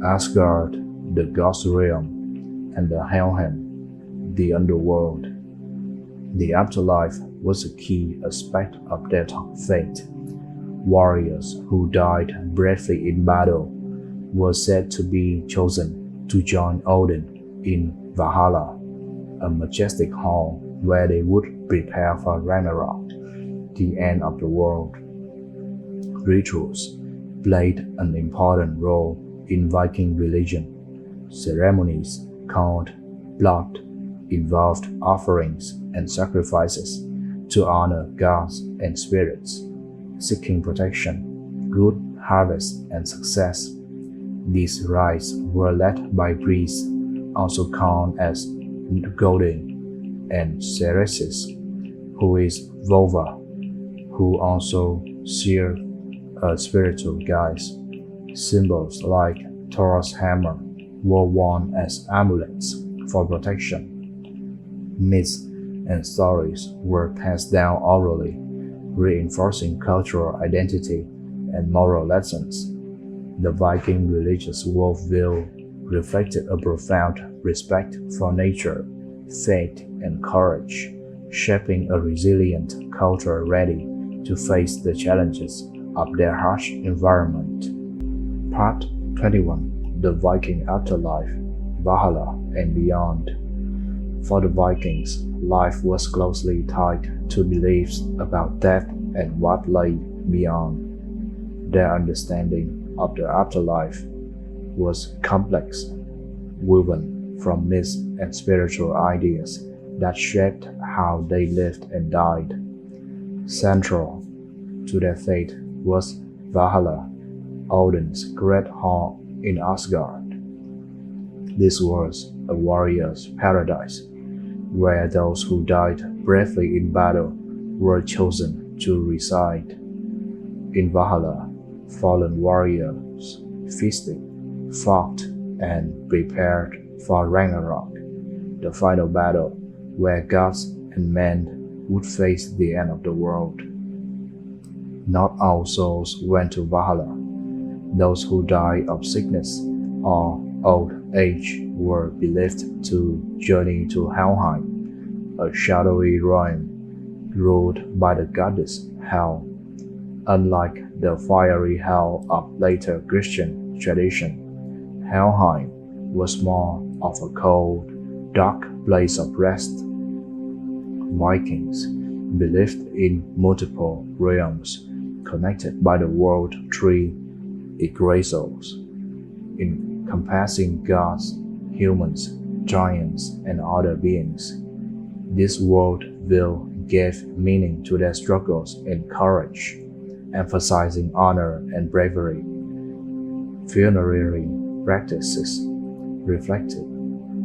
Asgard, the gods realm, and the Helheim, the underworld. The afterlife was a key aspect of their faith. Warriors who died bravely in battle were said to be chosen to join Odin in Valhalla, a majestic hall where they would prepare for Ragnarok, the end of the world. Rituals played an important role in Viking religion. Ceremonies called blood involved offerings and sacrifices to honor gods and spirits, seeking protection, good harvest, and success. These rites were led by priests, also called as Godin, and Ceresis, who is Vova, who also serve as spiritual guides. Symbols like Thor's hammer were worn as amulets for protection. Myths and stories were passed down orally, reinforcing cultural identity and moral lessons. The Viking religious worldview reflected a profound respect for nature, faith, and courage, shaping a resilient culture ready to face the challenges of their harsh environment. Part 21. The Viking Afterlife, Valhalla, and Beyond. For the Vikings, life was closely tied to beliefs about death and what lay beyond. Their understanding of the afterlife was complex, woven from myths and spiritual ideas that shaped how they lived and died. Central to their fate was Valhalla, Odin's great hall in Asgard. This was a warrior's paradise, where those who died bravely in battle were chosen to reside. In Valhalla, fallen warriors feasted, fought, and prepared for Ragnarok, the final battle where gods and men would face the end of the world. Not all souls went to Valhalla. Those who died of sickness or old age were believed to journey to Helheim, a shadowy realm ruled by the goddess Hel. Unlike the fiery hell of later Christian tradition, Helheim was more of a cold, dark place of rest. Vikings believed in multiple realms connected by the world tree Yggdrasil, encompassing gods, humans, giants, and other beings. This world view gave meaning to their struggles and courage, emphasizing honor and bravery. Funerary practices reflected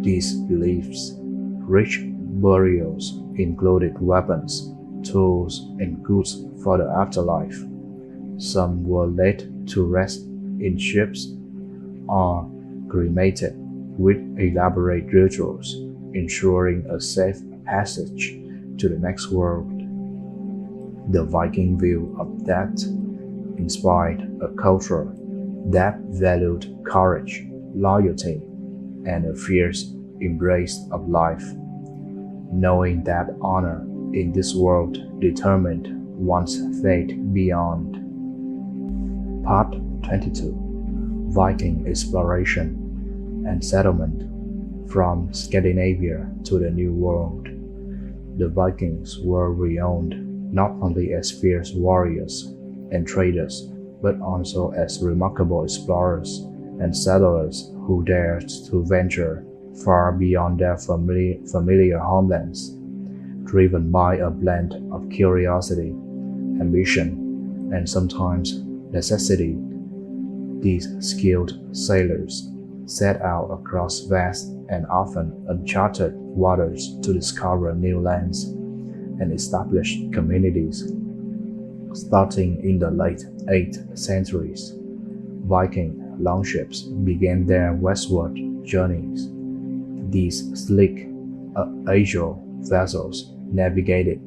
these beliefs. Rich burials included weapons, tools, and goods for the afterlife. Some were laid to rest in ships or cremated with elaborate rituals, ensuring a safe passage to the next world. The Viking view of death inspired a culture that valued courage, loyalty, and a fierce embrace of life, knowing that honor in this world determined one's fate beyond. Part 22: Viking Exploration and Settlement. From Scandinavia to the New World. The Vikings were renowned not only as fierce warriors and traders, but also as remarkable explorers and settlers who dared to venture far beyond their familiar homelands. Driven by a blend of curiosity, ambition, and sometimes necessity, these skilled sailors set out across vast and often uncharted waters to discover new lands and establish communities. Starting in the late 8th centuries, Viking longships began their westward journeys. These sleek, agile vessels navigated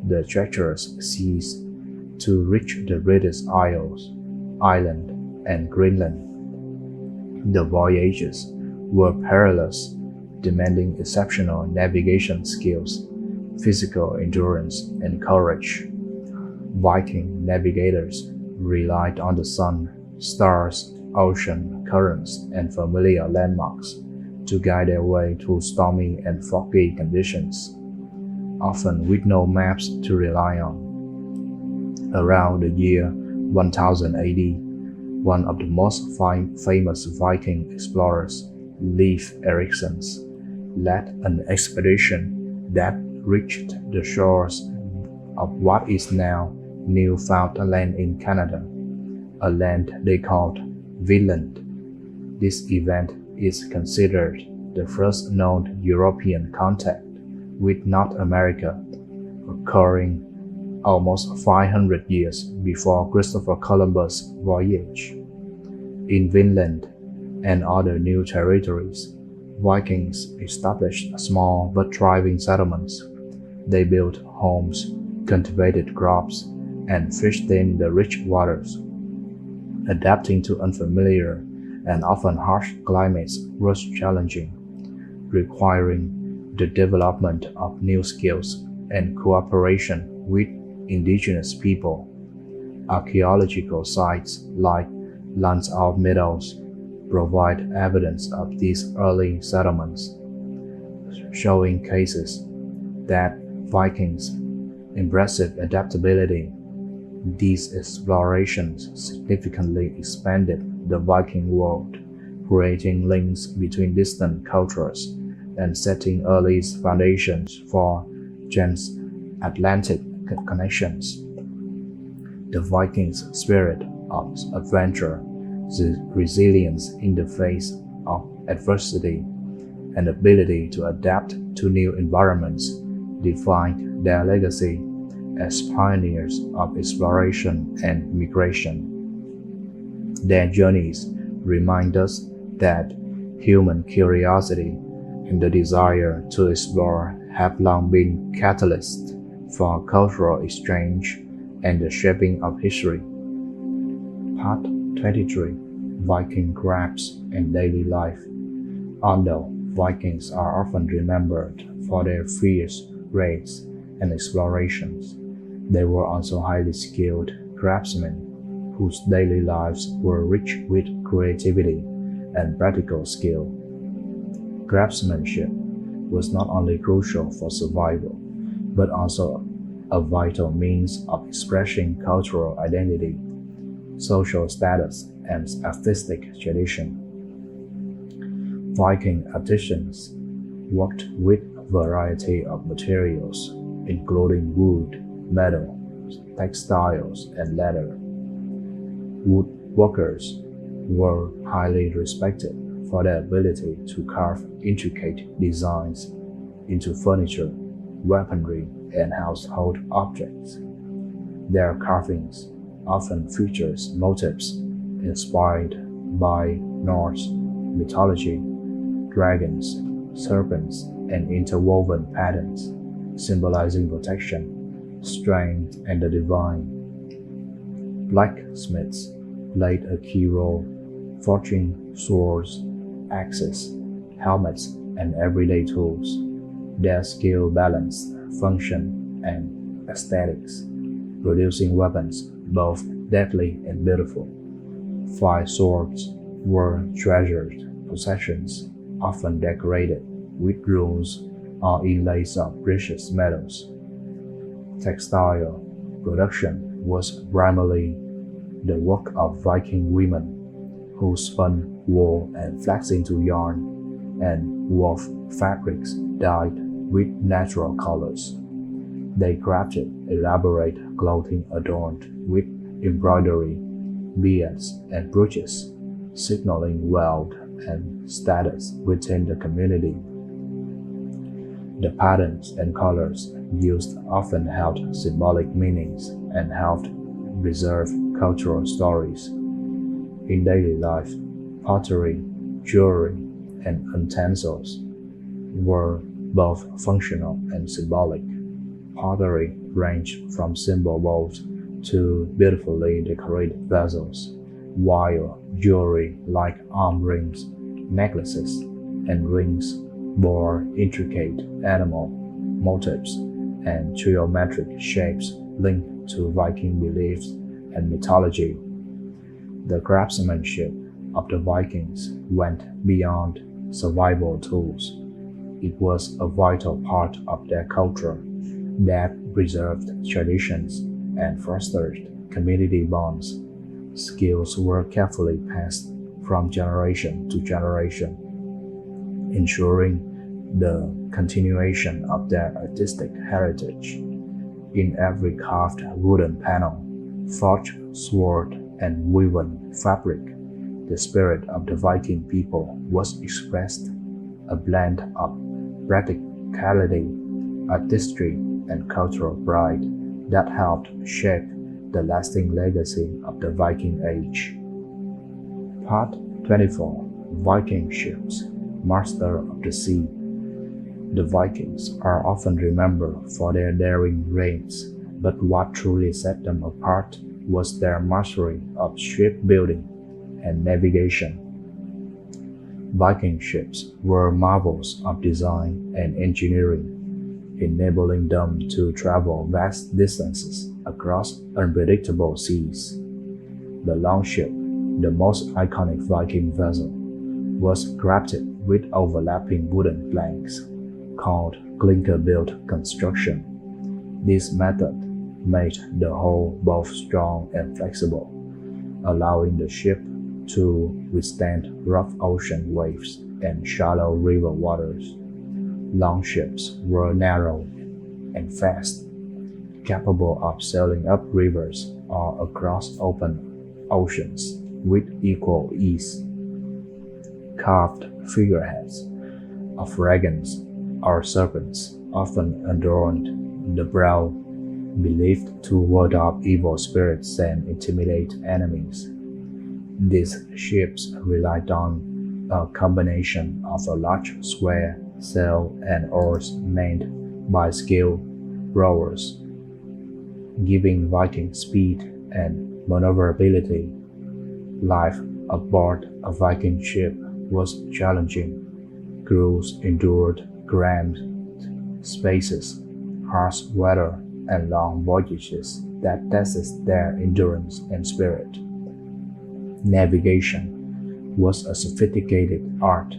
the treacherous seas to reach the British Isles, Iceland, and Greenland. The voyages were perilous, demanding exceptional navigation skills, physical endurance, and courage. Viking navigators relied on the sun, stars, ocean currents, and familiar landmarks to guide their way through stormy and foggy conditions, often with no maps to rely on. Around the year 1000 AD, one of the most famous Viking explorers, Leif Erikson, led an expedition that reached the shores of what is now Newfoundland in Canada, a land they called Greenland. This event is considered the first known European contact with North America, occurring almost 500 years before Christopher Columbus' voyage. In Greenland and other new territories, Vikings established small but thriving settlements. They built homes, cultivated crops, and fished in the rich waters. Adapting to unfamiliar and often harsh climates was challenging, requiring the development of new skills and cooperation with indigenous people. Archaeological sites like Landsau Meadows provide evidence of these early settlements, showing cases that Vikings' impressive adaptability. These explorations significantly expanded the Viking world, creating links between distant cultures and setting early foundations for transatlantic connections. The Vikings' spirit of adventure, the resilience in the face of adversity, and ability to adapt to new environments defined their legacy as pioneers of exploration and migration. Their journeys remind us that human curiosity and the desire to explore have long been catalysts for cultural exchange and the shaping of history. Part 23. Viking Crafts and Daily Life. Although Vikings are often remembered for their fierce raids and explorations, they were also highly skilled craftsmen whose daily lives were rich with creativity and practical skill. Craftsmanship was not only crucial for survival, but also a vital means of expressing cultural identity, social status, and artistic tradition. Viking artisans worked with a variety of materials, including wood, metal, textiles, and leather. Woodworkers were highly respected for their ability to carve intricate designs into furniture, weaponry, and household objects. Their carvings often features motifs inspired by Norse mythology, dragons, serpents, and interwoven patterns, symbolizing protection, strength, and the divine. Blacksmiths played a key role, forging swords, axes, helmets, and everyday tools. Their skill balanced function and aesthetics, producing weapons both deadly and beautiful. Fire swords were treasured possessions, often decorated with runes or inlays of precious metals. Textile production was primarily the work of Viking women, who spun wool and flax into yarn and wove fabrics dyed with natural colors. They crafted elaborate clothing adorned with embroidery, beads, and brooches, signaling wealth and status within the community. The patterns and colors used often held symbolic meanings and helped preserve cultural stories. In daily life, pottery, jewelry, and utensils were both functional and symbolic. Pottery ranged from simple bowls to beautifully decorated vessels, while jewelry like arm rings, necklaces, and rings bore intricate animal motifs and geometric shapes linked to Viking beliefs and mythology. The craftsmanship of the Vikings went beyond survival tools. It was a vital part of their culture that preserved traditions and fostered community bonds. Skills were carefully passed from generation to generation, ensuring the continuation of their artistic heritage. In every carved wooden panel, forged sword, and woven fabric, the spirit of the Viking people was expressed, a blend of practicality, artistry, and cultural pride that helped shape the lasting legacy of the Viking Age. Part 24. Viking ships, master of the sea. The Vikings are often remembered for their daring raids, but what truly set them apart was their mastery of shipbuilding and navigation. Viking ships were marvels of design and engineering, enabling them to travel vast distances across unpredictable seas. The Longship, the most iconic Viking vessel, was crafted with overlapping wooden planks, called clinker-built construction. This method made the hull both strong and flexible, allowing the ship to withstand rough ocean waves and shallow river waters. Longships were narrow and fast, capable of sailing up rivers or across open oceans with equal ease. Carved figureheads of dragons or serpents often adorned the brow, believed to ward off evil spirits and intimidate enemies. These ships relied on a combination of a large square sail and oars manned by skilled rowers, giving Viking speed and maneuverability. Life aboard a Viking ship was challenging. Crews endured cramped spaces, harsh weather, and long voyages that tested their endurance and spirit. Navigation was a sophisticated art.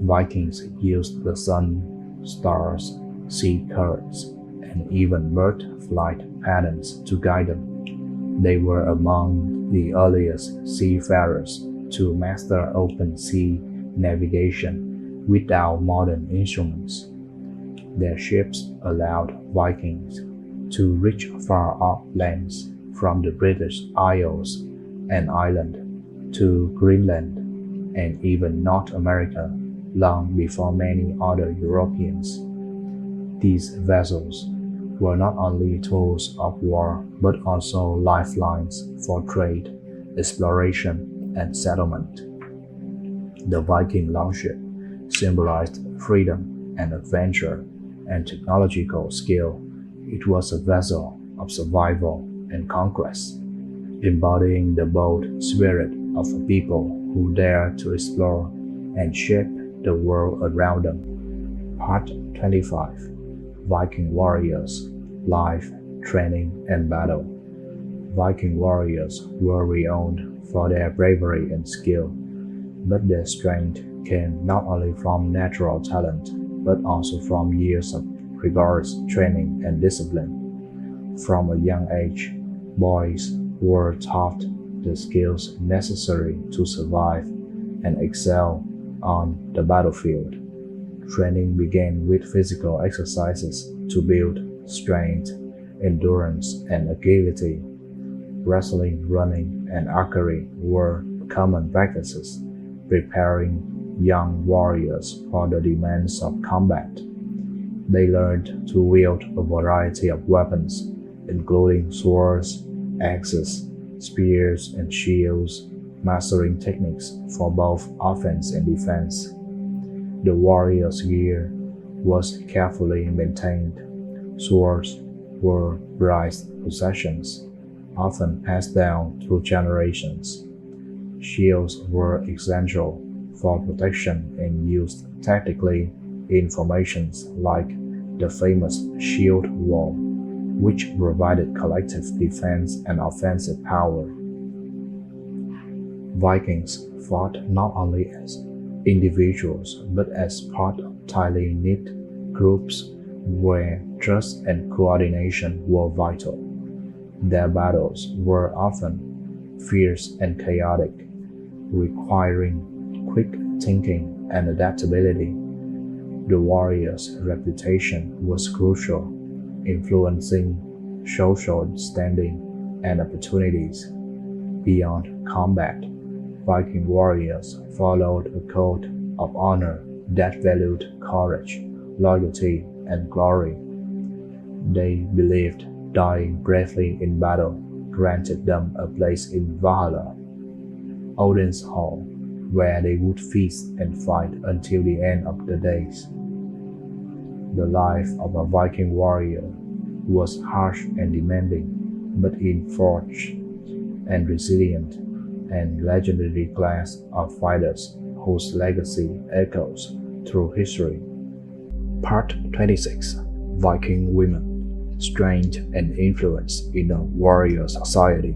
Vikings used the sun, stars, sea currents, and even bird flight patterns to guide them. They were among the earliest seafarers to master open sea navigation without modern instruments. Their ships allowed Vikings to reach far off lands from the British Isles and Ireland to Greenland and even North America long before many other Europeans. These vessels were not only tools of war but also lifelines for trade, exploration, and settlement. The Viking longship symbolized freedom and adventure and technological skill. It was a vessel of survival and conquest, embodying the bold spirit of a people who dare to explore and shape the world around them. Part 25: Viking Warriors, Life, Training, and Battle. Viking warriors were renowned for their bravery and skill, but their strength came not only from natural talent, but also from years of rigorous training and discipline. From a young age, boys were taught the skills necessary to survive and excel on the battlefield. Training began with physical exercises to build strength, endurance, and agility. Wrestling, running, and archery were common practices, preparing young warriors for the demands of combat. They learned to wield a variety of weapons, including swords, axes, spears, and shields, mastering techniques for both offense and defense. The warrior's gear was carefully maintained. Swords were prized possessions, often passed down through generations. Shields were essential for protection and used tactically in formations like the famous shield wall, which provided collective defense and offensive power. Vikings fought not only as individuals but as part of tightly knit groups where trust and coordination were vital. Their battles were often fierce and chaotic, requiring quick thinking and adaptability. The warrior's reputation was crucial, influencing social standing and opportunities. Beyond combat, Viking warriors followed a code of honor that valued courage, loyalty, and glory. They believed dying bravely in battle granted them a place in Valhalla, Odin's hall, where they would feast and fight until the end of the days. The life of a Viking warrior was harsh and demanding, but enforced and resilient, and legendary class of fighters whose legacy echoes through history. Part 26: Viking Women, Strength and Influence in a Warrior Society.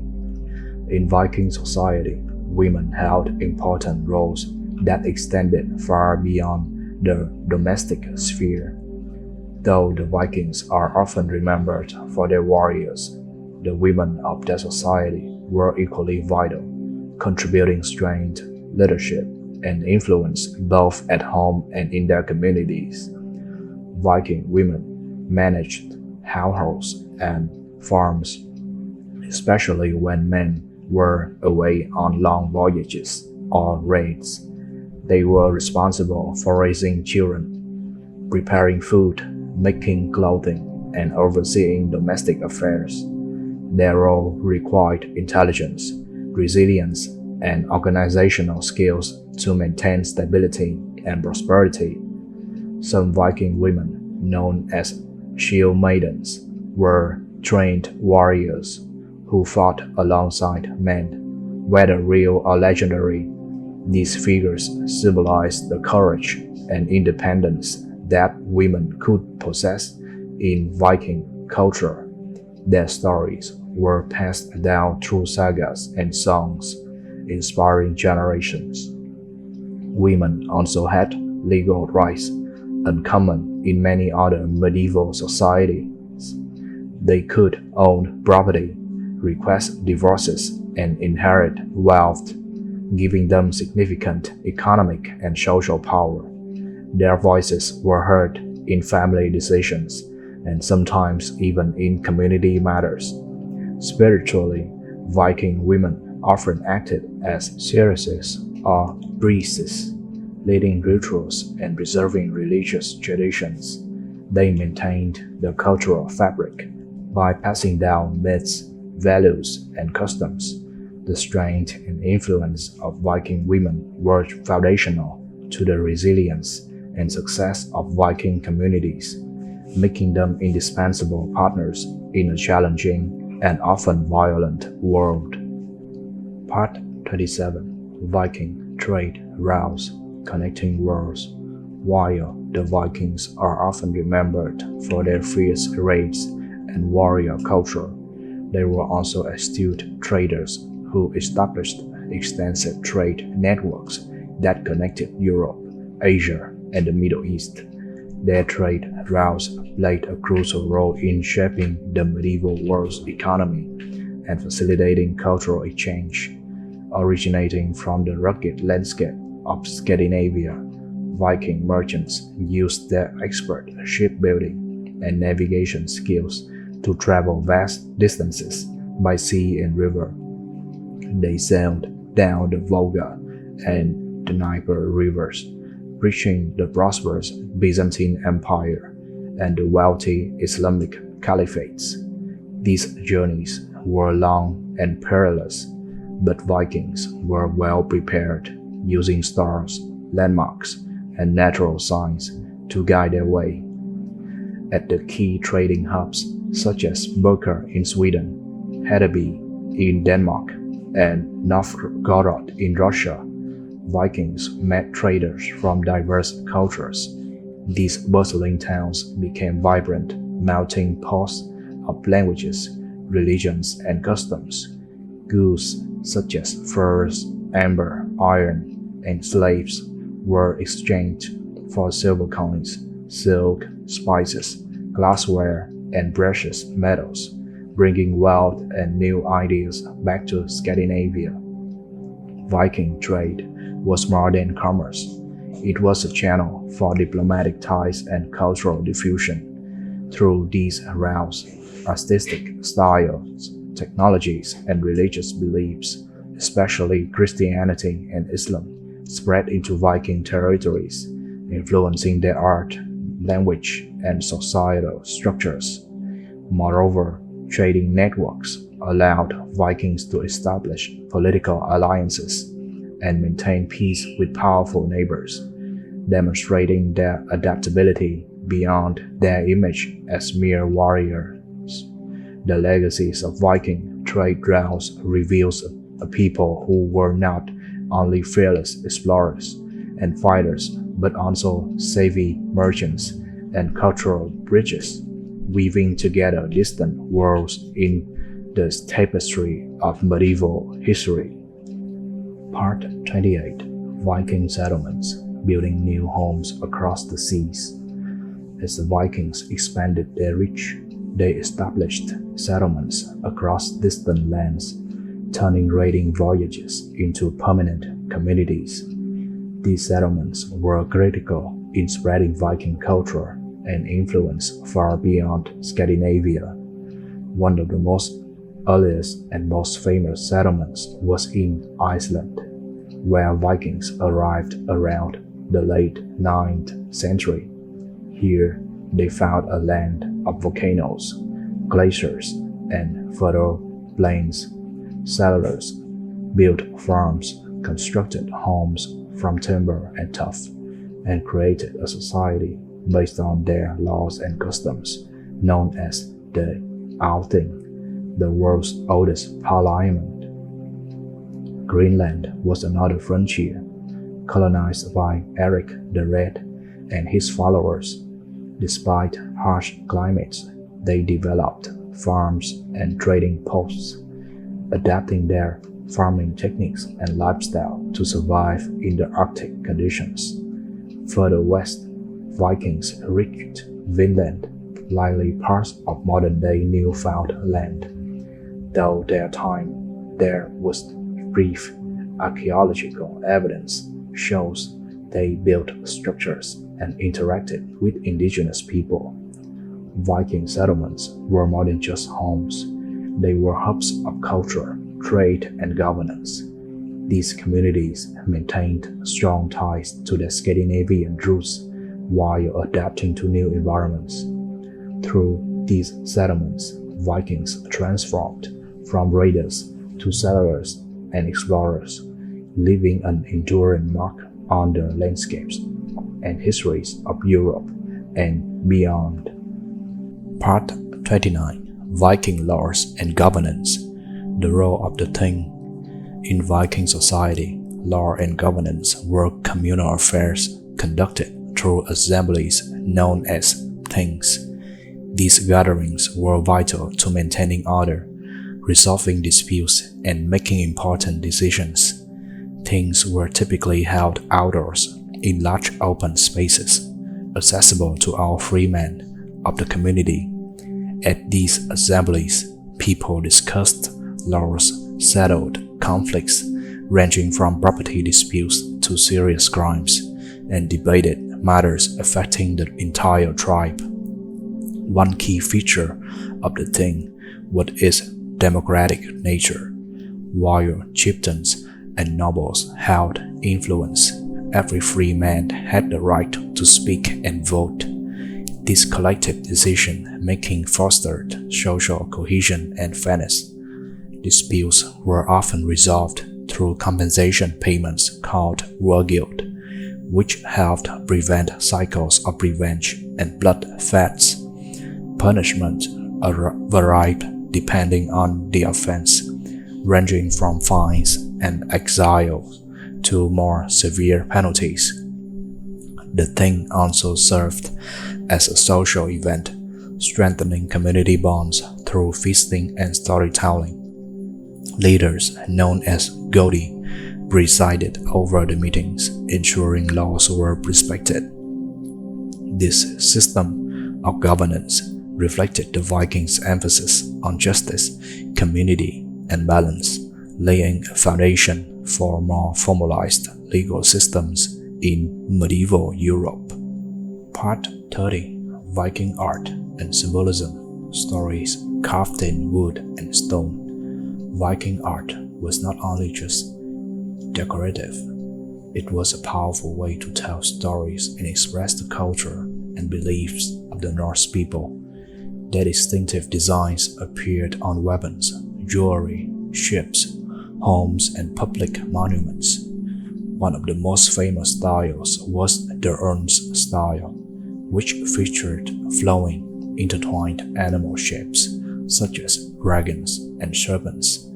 In Viking society, women held important roles that extended far beyond the domestic sphere. Though the Vikings are often remembered for their warriors, the women of their society were equally vital, contributing strength, leadership, and influence both at home and in their communities. Viking women managed households and farms, especially when men were away on long voyages or raids. They were responsible for raising children, preparing food, making clothing, and overseeing domestic affairs. Their role required intelligence, resilience, and organizational skills to maintain stability and prosperity. Some Viking women, known as shield maidens, were trained warriors who fought alongside men, whether real or legendary. These figures symbolized the courage and independence that women could possess in Viking culture. Their stories were passed down through sagas and songs, inspiring generations. Women also had legal rights, uncommon in many other medieval societies. They could own property, request divorces, and inherit wealth, giving them significant economic and social power. Their voices were heard in family decisions and sometimes even in community matters. Spiritually, Viking women often acted as seeresses or priestesses, leading rituals and preserving religious traditions. They maintained the cultural fabric by passing down myths, values, and customs. The strength and influence of Viking women were foundational to the resilience and success of Viking communities, making them indispensable partners in a challenging and often violent world. Part 27. Viking trade routes connecting worlds. While the Vikings are often remembered for their fierce raids and warrior culture, they were also astute traders who established extensive trade networks that connected Europe, Asia, and the Middle East. Their trade routes played a crucial role in shaping the medieval world's economy and facilitating cultural exchange. Originating from the rugged landscape of Scandinavia, Viking merchants used their expert shipbuilding and navigation skills to travel vast distances by sea and river. They sailed down the Volga and Dnieper rivers, reaching the prosperous Byzantine Empire and the wealthy Islamic caliphates. These journeys were long and perilous, but Vikings were well prepared, using stars, landmarks, and natural signs to guide their way. At the key trading hubs such as Berka in Sweden, Hedeby in Denmark, and Novgorod in Russia, Vikings met traders from diverse cultures. These bustling towns became vibrant melting pots of languages, religions, and customs. Goods such as furs, amber, iron, and slaves were exchanged for silver coins, silk, spices, glassware, and precious metals, bringing wealth and new ideas back to Scandinavia. Viking trade was more than commerce. It was a channel for diplomatic ties and cultural diffusion. Through these routes, artistic styles, technologies, and religious beliefs, especially Christianity and Islam, spread into Viking territories, influencing their art, language, and societal structures. Moreover, trading networks allowed Vikings to establish political alliances and maintain peace with powerful neighbors, demonstrating their adaptability beyond their image as mere warriors. The legacies of Viking trade routes reveals a people who were not only fearless explorers and fighters, but also savvy merchants and cultural bridges, weaving together distant worlds in the tapestry of medieval history. Part 28. Viking settlements, building new homes across the seas. As the Vikings expanded their reach, they established settlements across distant lands, turning raiding voyages into permanent communities. These settlements were critical in spreading Viking culture and influence far beyond Scandinavia. One of the most earliest and most famous settlements was in Iceland, where Vikings arrived around the late 9th century. Here, they found a land of volcanoes, glaciers, and fertile plains. Settlers built farms, constructed homes from timber and tuff, and created a society based on their laws and customs, known as the Althing, the world's oldest parliament. Greenland was another frontier, colonized by Eric the Red and his followers. Despite harsh climates, they developed farms and trading posts, adapting their farming techniques and lifestyle to survive in the Arctic conditions. Further west, Vikings reached Vinland, likely parts of modern-day Newfoundland. Though their time there was brief, archaeological evidence shows they built structures and interacted with indigenous people. Viking settlements were more than just homes. They were hubs of culture, trade, and governance. These communities maintained strong ties to their Scandinavian roots while adapting to new environments. Through these settlements, Vikings transformed from raiders to settlers and explorers, leaving an enduring mark on the landscapes and histories of Europe and beyond. Part 29. Viking Laws and Governance. The role of the Thing. In Viking society, law and governance were communal affairs conducted through assemblies known as Things. These gatherings were vital to maintaining order, resolving disputes, and making important decisions. Things were typically held outdoors in large open spaces, accessible to all freemen of the community. At these assemblies, people discussed laws, settled conflicts ranging from property disputes to serious crimes, and debated matters affecting the entire tribe. One key feature of the Thing was its democratic nature. While chieftains and nobles held influence, every free man had the right to speak and vote. This collective decision-making fostered social cohesion and fairness. Disputes were often resolved through compensation payments called wargild, which helped prevent cycles of revenge and bloodfests. Punishment varied depending on the offense, ranging from fines and exile to more severe penalties. The Thing also served as a social event, strengthening community bonds through feasting and storytelling. Leaders, known as Godi, presided over the meetings, ensuring laws were respected. This system of governance reflected the Vikings' emphasis on justice, community, and balance, laying a foundation for more formalized legal systems in medieval Europe. Part 30. Viking Art and Symbolism. Stories carved in wood and stone. Viking art was not only just decorative, it was a powerful way to tell stories and express the culture and beliefs of the Norse people. Their distinctive designs appeared on weapons, jewelry, ships, homes, and public monuments. One of the most famous styles was the Ernst style, which featured flowing, intertwined animal shapes, such as dragons and serpents.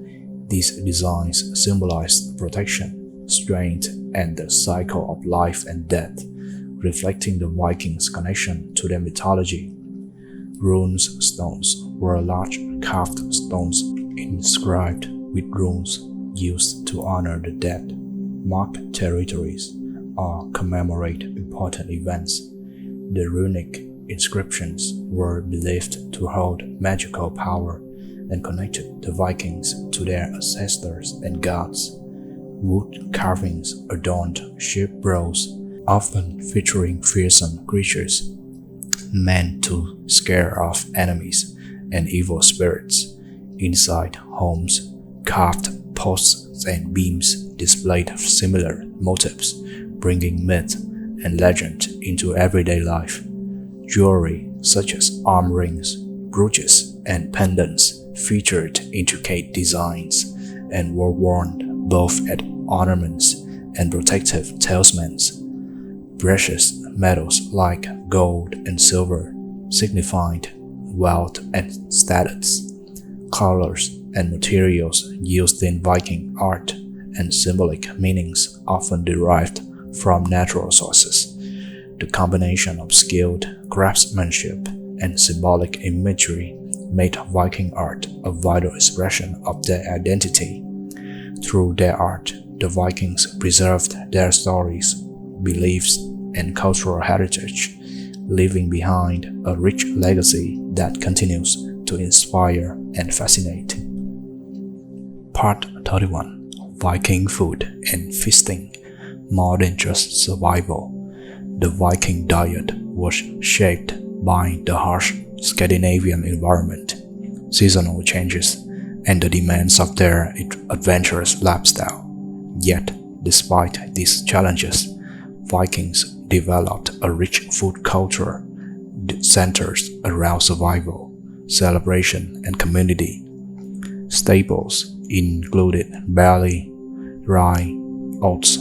These designs symbolized protection, strength, and the cycle of life and death, reflecting the Vikings' connection to their mythology. Runes stones were large carved stones inscribed with runes used to honor the dead, mark territories, or commemorate important events. The runic inscriptions were believed to hold magical power and connected the Vikings to their ancestors and gods. Wood carvings adorned ship prows, often featuring fearsome creatures. meant to scare off enemies and evil spirits. Inside homes, carved posts and beams displayed similar motifs, bringing myth and legend into everyday life. Jewelry such as arm rings, brooches, and pendants featured intricate designs and were worn both as ornaments and protective talismans. Precious metals like gold and silver signified wealth and status. Colors and materials used in Viking art and symbolic meanings often derived from natural sources. The combination of skilled craftsmanship and symbolic imagery made Viking art a vital expression of their identity. Through their art, the Vikings preserved their stories, beliefs, and cultural heritage, leaving behind a rich legacy that continues to inspire and fascinate. Part 31. Viking Food and Feasting. More than just survival. The Viking diet was shaped by the harsh Scandinavian environment, seasonal changes, and the demands of their adventurous lifestyle. Yet, despite these challenges, Vikings developed a rich food culture that centers around survival, celebration, and community. Staples included barley, rye, oats,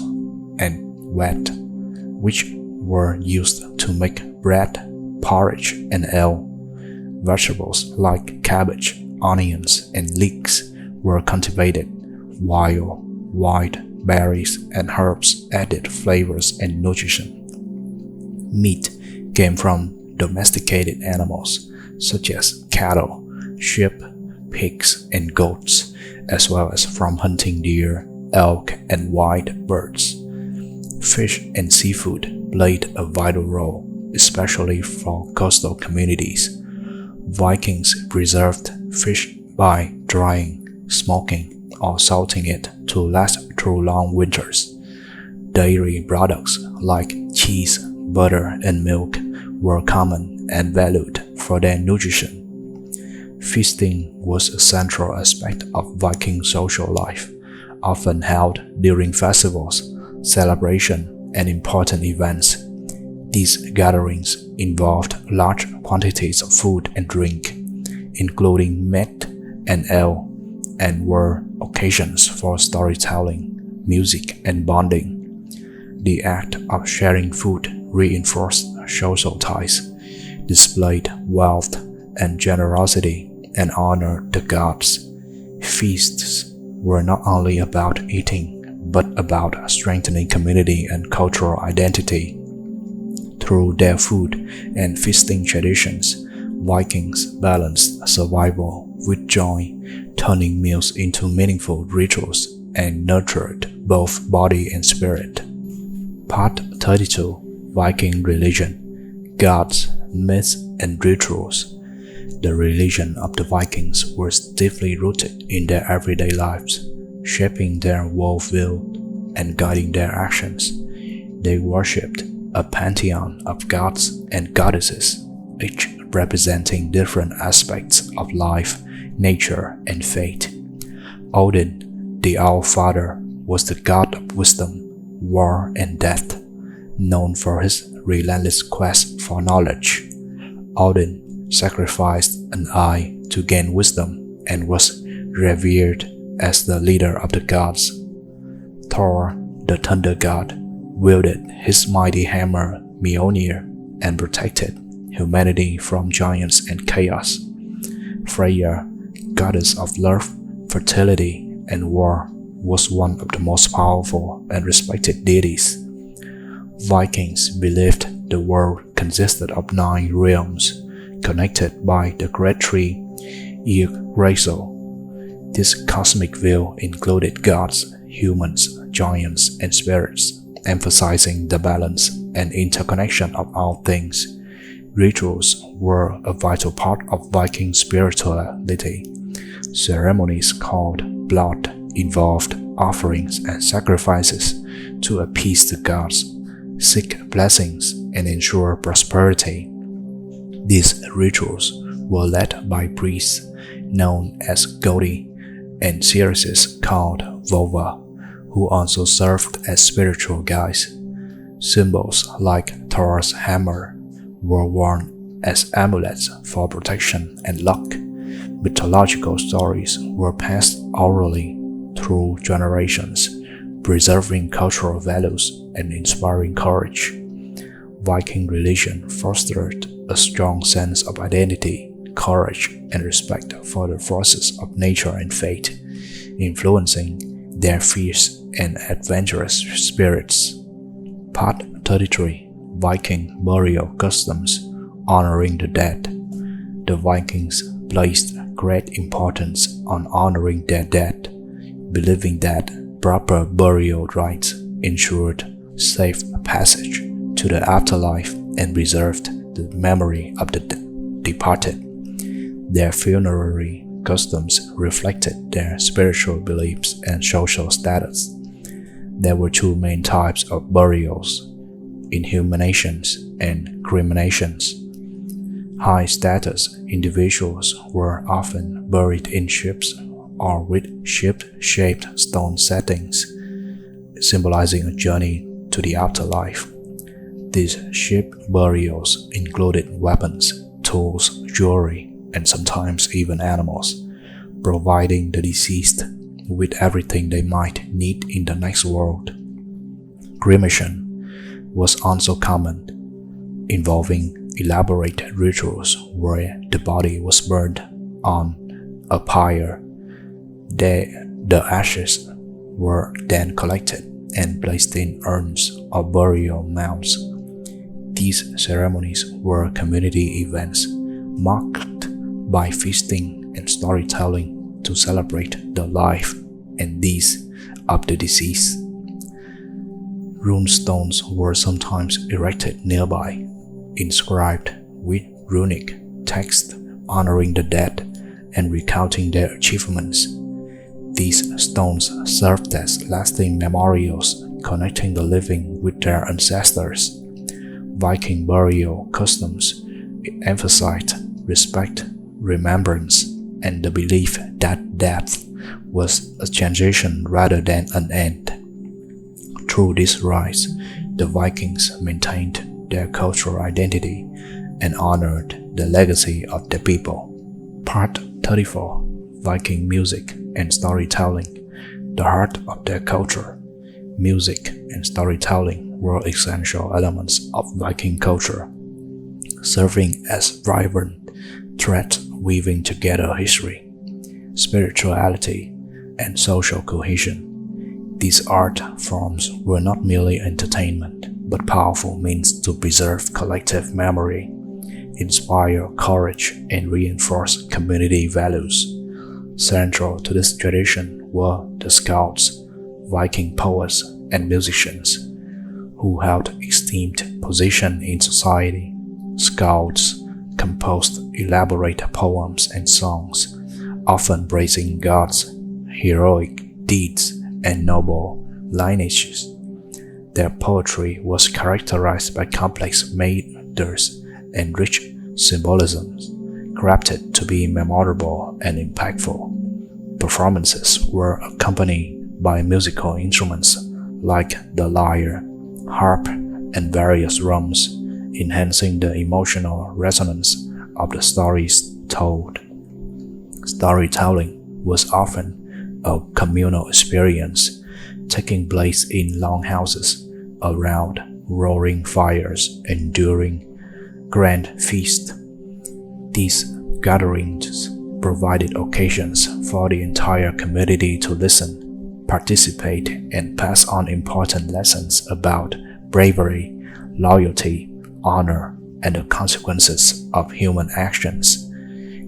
and wheat, which were used to make bread, porridge, and ale. Vegetables like cabbage, onions, and leeks were cultivated, while wild berries and herbs added flavors and nutrition. Meat came from domesticated animals such as cattle, sheep, pigs, and goats, as well as from hunting deer, elk, and wild birds. Fish and seafood played a vital role, especially for coastal communities. Vikings preserved fish by drying, smoking, or salting it to last through long winters. Dairy products like cheese, butter, and milk were common and valued for their nutrition. Feasting was a central aspect of Viking social life, often held during festivals, celebrations, and important events. These gatherings involved large quantities of food and drink, including meat and ale, and were occasions for storytelling, music, and bonding. The act of sharing food reinforced social ties, displayed wealth and generosity, and honored the gods. Feasts were not only about eating, but about strengthening community and cultural identity. Through their food and feasting traditions, Vikings balanced survival with joy, turning meals into meaningful rituals and nurtured both body and spirit. Part 32. Viking Religion. Gods, Myths, and Rituals. The religion of the Vikings was deeply rooted in their everyday lives, shaping their worldview and guiding their actions. They worshipped a pantheon of gods and goddesses, each representing different aspects of life, nature, and fate. Odin, the All-Father, was the god of wisdom, war, and death, known for his relentless quest for knowledge. Odin sacrificed an eye to gain wisdom and was revered as the leader of the gods. Thor, the thunder god, wielded his mighty hammer Mjolnir and protected humanity from giants and chaos. Freya, goddess of love, fertility, and war, was one of the most powerful and respected deities. Vikings believed the world consisted of 9 realms, connected by the great tree Yggdrasil. This cosmic view included gods, humans, giants, and spirits, emphasizing the balance and interconnection of all things. Rituals were a vital part of Viking spirituality. Ceremonies called blood involved offerings and sacrifices to appease the gods, seek blessings, and ensure prosperity. These rituals were led by priests known as Godi and seeress called Vova, who also served as spiritual guides. Symbols like Thor's hammer were worn as amulets for protection and luck. Mythological stories were passed orally through generations, preserving cultural values and inspiring courage. Viking religion fostered a strong sense of identity, courage, and respect for the forces of nature and fate, influencing their fierce and adventurous spirits. Part 33. Viking Burial Customs. Honoring the Dead. The Vikings placed great importance on honoring their dead, believing that proper burial rites ensured safe passage to the afterlife and preserved the memory of the departed. Their funerary customs reflected their spiritual beliefs and social status. There were two main types of burials: inhumations and cremations. High-status individuals were often buried in ships or with ship-shaped stone settings, symbolizing a journey to the afterlife. These ship burials included weapons, tools, jewelry, and sometimes even animals, providing the deceased with everything they might need in the next world. Cremation was also common, involving elaborate rituals where the body was burned on a pyre. The ashes were then collected and placed in urns or burial mounds. These ceremonies were community events marked by feasting and storytelling to celebrate the life and deeds of the deceased. Rune stones were sometimes erected nearby, inscribed with runic text honoring the dead and recounting their achievements. These stones served as lasting memorials connecting the living with their ancestors. Viking burial customs emphasized respect, remembrance, and the belief that death was a transition rather than an end. Through these rites, the Vikings maintained their cultural identity and honored the legacy of their people. Part 34. Viking Music and Storytelling. The heart of their culture. Music and storytelling were essential elements of Viking culture, serving as vibrant threads weaving together history, spirituality, and social cohesion. These art forms were not merely entertainment, but powerful means to preserve collective memory, inspire courage, and reinforce community values. Central to this tradition were the scouts, Viking poets, and musicians, who held esteemed position in society. Scouts composed elaborate poems and songs, often praising gods, heroic deeds, and noble lineages. Their poetry was characterized by complex metres and rich symbolisms, crafted to be memorable and impactful. Performances were accompanied by musical instruments like the lyre, harp, and various drums, enhancing the emotional resonance of the stories told. Storytelling was often a communal experience, taking place in longhouses, around roaring fires, and during grand feasts. These gatherings provided occasions for the entire community to listen, participate, and pass on important lessons about bravery, loyalty, honor, and the consequences of human actions.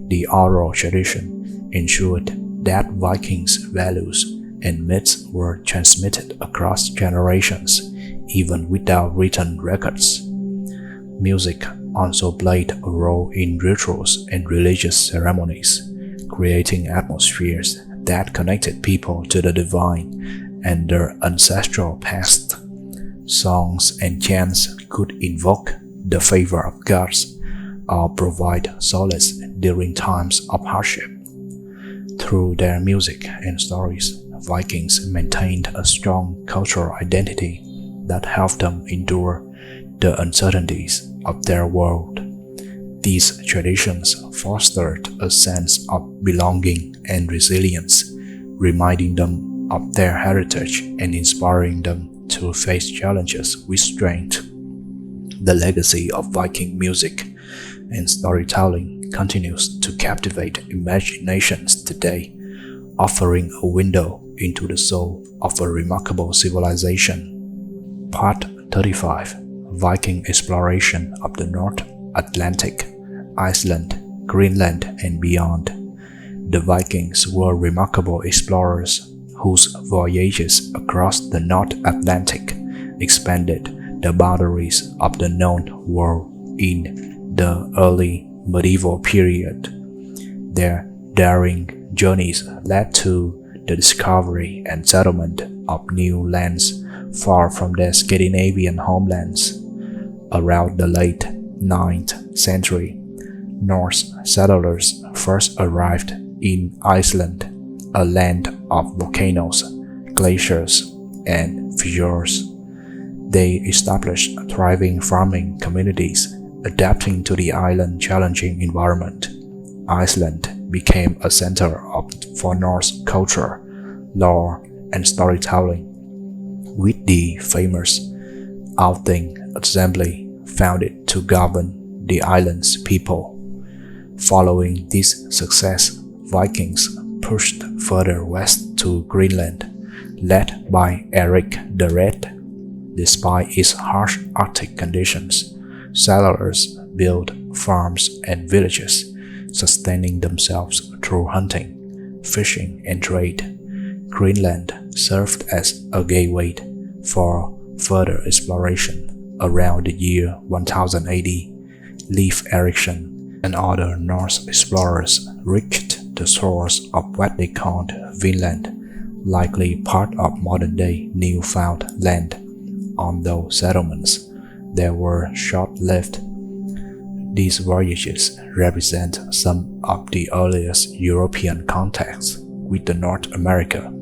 The oral tradition ensured that Vikings' values and myths were transmitted across generations, even without written records. Music also played a role in rituals and religious ceremonies, creating atmospheres that connected people to the divine and their ancestral past. Songs and chants could invoke the favor of gods, or provide solace during times of hardship. Through their music and stories, Vikings maintained a strong cultural identity that helped them endure the uncertainties of their world. These traditions fostered a sense of belonging and resilience, reminding them of their heritage and inspiring them to face challenges with strength. The legacy of Viking music and storytelling continues to captivate imaginations today, offering a window into the soul of a remarkable civilization. Part 35. Viking Exploration of the North Atlantic, Iceland, Greenland, and beyond. The Vikings were remarkable explorers whose voyages across the North Atlantic expanded the boundaries of the known world in the early medieval period. Their daring journeys led to the discovery and settlement of new lands far from their Scandinavian homelands. Around the late 9th century, Norse settlers first arrived in Iceland, a land of volcanoes, glaciers, and fjords. They established thriving farming communities, adapting to the island's challenging environment. Iceland became a center for Norse culture, lore, and storytelling, with the famous Althing Assembly founded to govern the island's people. Following this success, Vikings pushed further west to Greenland, led by Eric the Red. Despite its harsh Arctic conditions, settlers built farms and villages, sustaining themselves through hunting, fishing, and trade. Greenland served as a gateway for further exploration. Around the year 1000 AD, Leif Erikson and other Norse explorers reached the shores of what they called Vinland, likely part of modern-day Newfoundland. Although settlements there were short-lived, these voyages represent some of the earliest European contacts with the North America.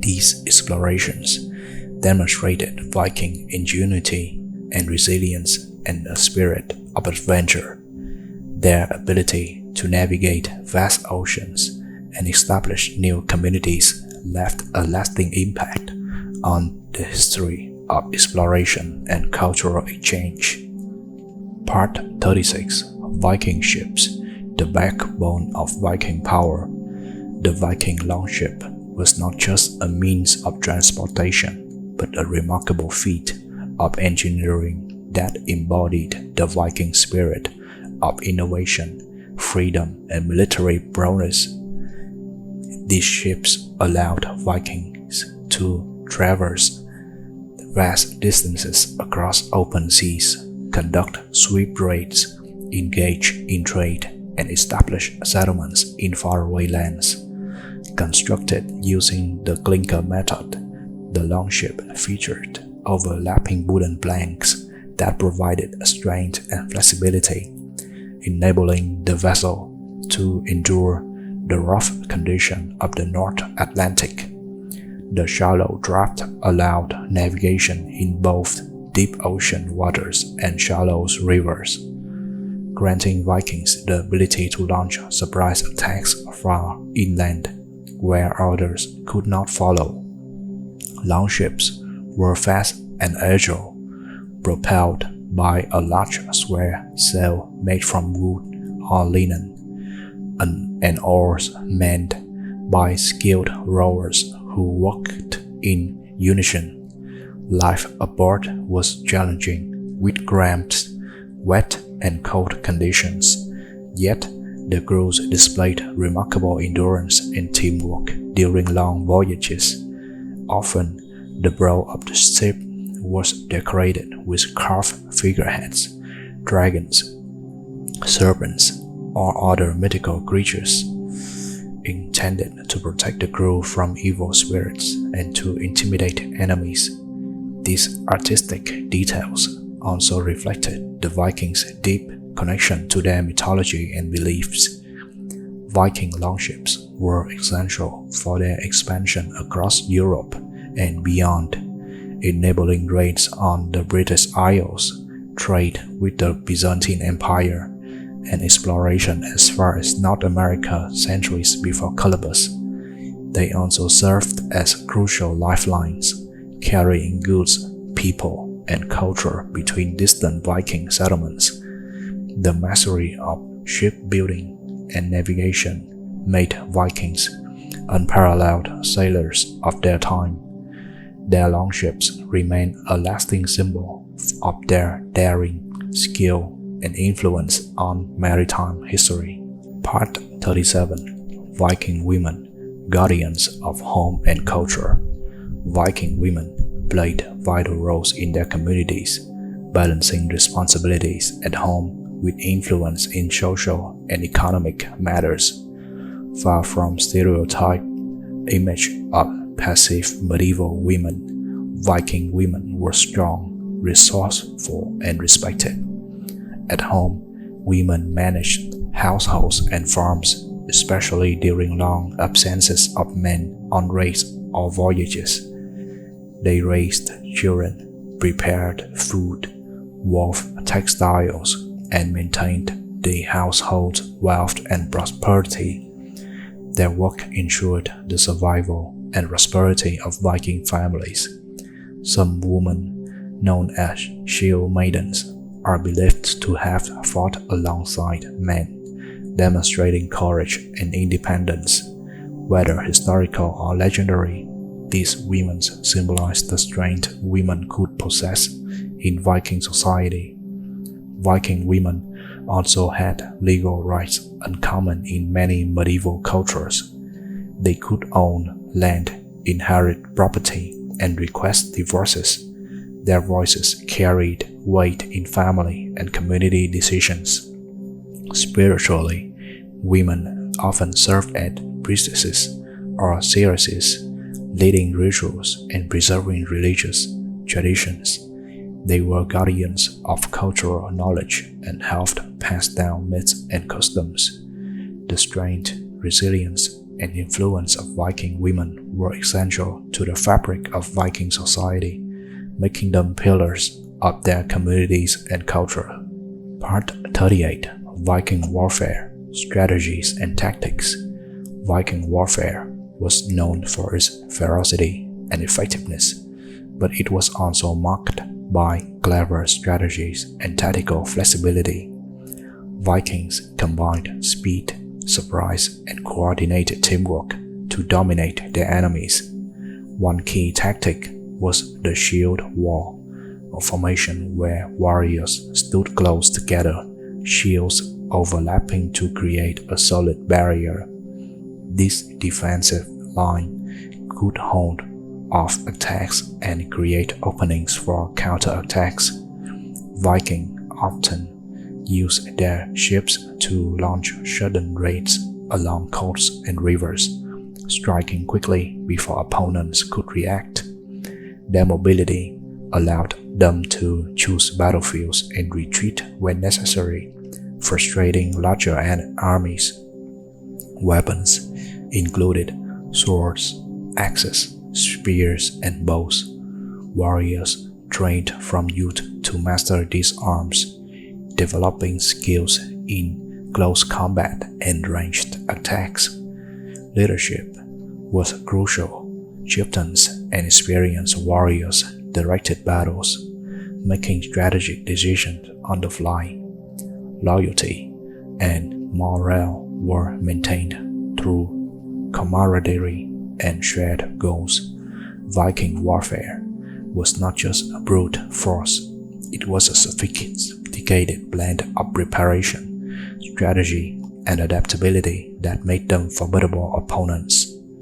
These explorations demonstrated Viking ingenuity and resilience and a spirit of adventure. Their ability to navigate vast oceans and establish new communities left a lasting impact on the history of exploration and cultural exchange. Part 36. Viking ships, the backbone of Viking power. The Viking Longship was not just a means of transportation, but a remarkable feat of engineering that embodied the Viking spirit of innovation, freedom, and military prowess. These ships allowed Vikings to traverse vast distances across open seas, conduct sweep raids, engage in trade, and establish settlements in faraway lands. Constructed using the clinker method, the Longship featured overlapping wooden planks that provided strength and flexibility, enabling the vessel to endure the rough conditions of the North Atlantic. The shallow draft allowed navigation in both deep ocean waters and shallow rivers, granting Vikings the ability to launch surprise attacks from inland where others could not follow. Longships were fast and agile, propelled by a large square sail made from wood or linen, and oars manned by skilled rowers who worked in unison. Life aboard was challenging, with cramped, wet, and cold conditions, yet the crews displayed remarkable endurance and teamwork during long voyages. Often, the bow of the ship was decorated with carved figureheads, dragons, serpents, or other mythical creatures, intended to protect the crew from evil spirits and to intimidate enemies. These artistic details also reflected the Vikings' deep connection to their mythology and beliefs. Viking longships were essential for their expansion across Europe and beyond, enabling raids on the British Isles, trade with the Byzantine Empire, and exploration as far as North America centuries before Columbus. They also served as crucial lifelines, carrying goods, people, and culture between distant Viking settlements. The mastery of shipbuilding and navigation made Vikings unparalleled sailors of their time. Their longships remain a lasting symbol of their daring, skill, and influence on maritime history. Part 37. Viking Women, Guardians of Home and Culture. Viking women played vital roles in their communities, balancing responsibilities at home with influence in social and economic matters. Far from stereotype image of passive medieval women, Viking women were strong, resourceful, and respected. At home, women managed households and farms, especially during long absences of men on raids or voyages. They raised children, prepared food, wove textiles, and maintained the household's wealth and prosperity. Their work ensured the survival and prosperity of Viking families. Some women, known as shield maidens, are believed to have fought alongside men, demonstrating courage and independence. Whether historical or legendary, these women symbolize the strength women could possess in Viking society. Viking women also had legal rights uncommon in many medieval cultures. They could own land, inherit property, and request divorces. Their voices carried weight in family and community decisions. Spiritually, women often served as priestesses or seeresses, leading rituals and preserving religious traditions. They were guardians of cultural knowledge and helped pass down myths and customs. The strength, resilience, and influence of Viking women were essential to the fabric of Viking society, making them pillars of their communities and culture. Part 38. Viking Warfare, Strategies and Tactics. Viking warfare was known for its ferocity and effectiveness, but it was also marked by clever strategies and tactical flexibility. Vikings combined speed, surprise, and coordinated teamwork to dominate their enemies. One key tactic was the shield wall, a formation where warriors stood close together, shields overlapping to create a solid barrier. This defensive line could hold off attacks and create openings for counterattacks. Vikings often used their ships to launch sudden raids along coasts and rivers, striking quickly before opponents could react. Their mobility allowed them to choose battlefields and retreat when necessary, frustrating larger armies. Weapons included swords, axes, spears, and bows. Warriors trained from youth to master these arms, developing skills in close combat and ranged attacks. Leadership was crucial. Chieftains and experienced warriors directed battles, making strategic decisions on the fly. Loyalty and morale were maintained through camaraderie and shared goals. Viking warfare was not just a brute force, it was a sophisticated blend of preparation, strategy, and adaptability that made them formidable opponents.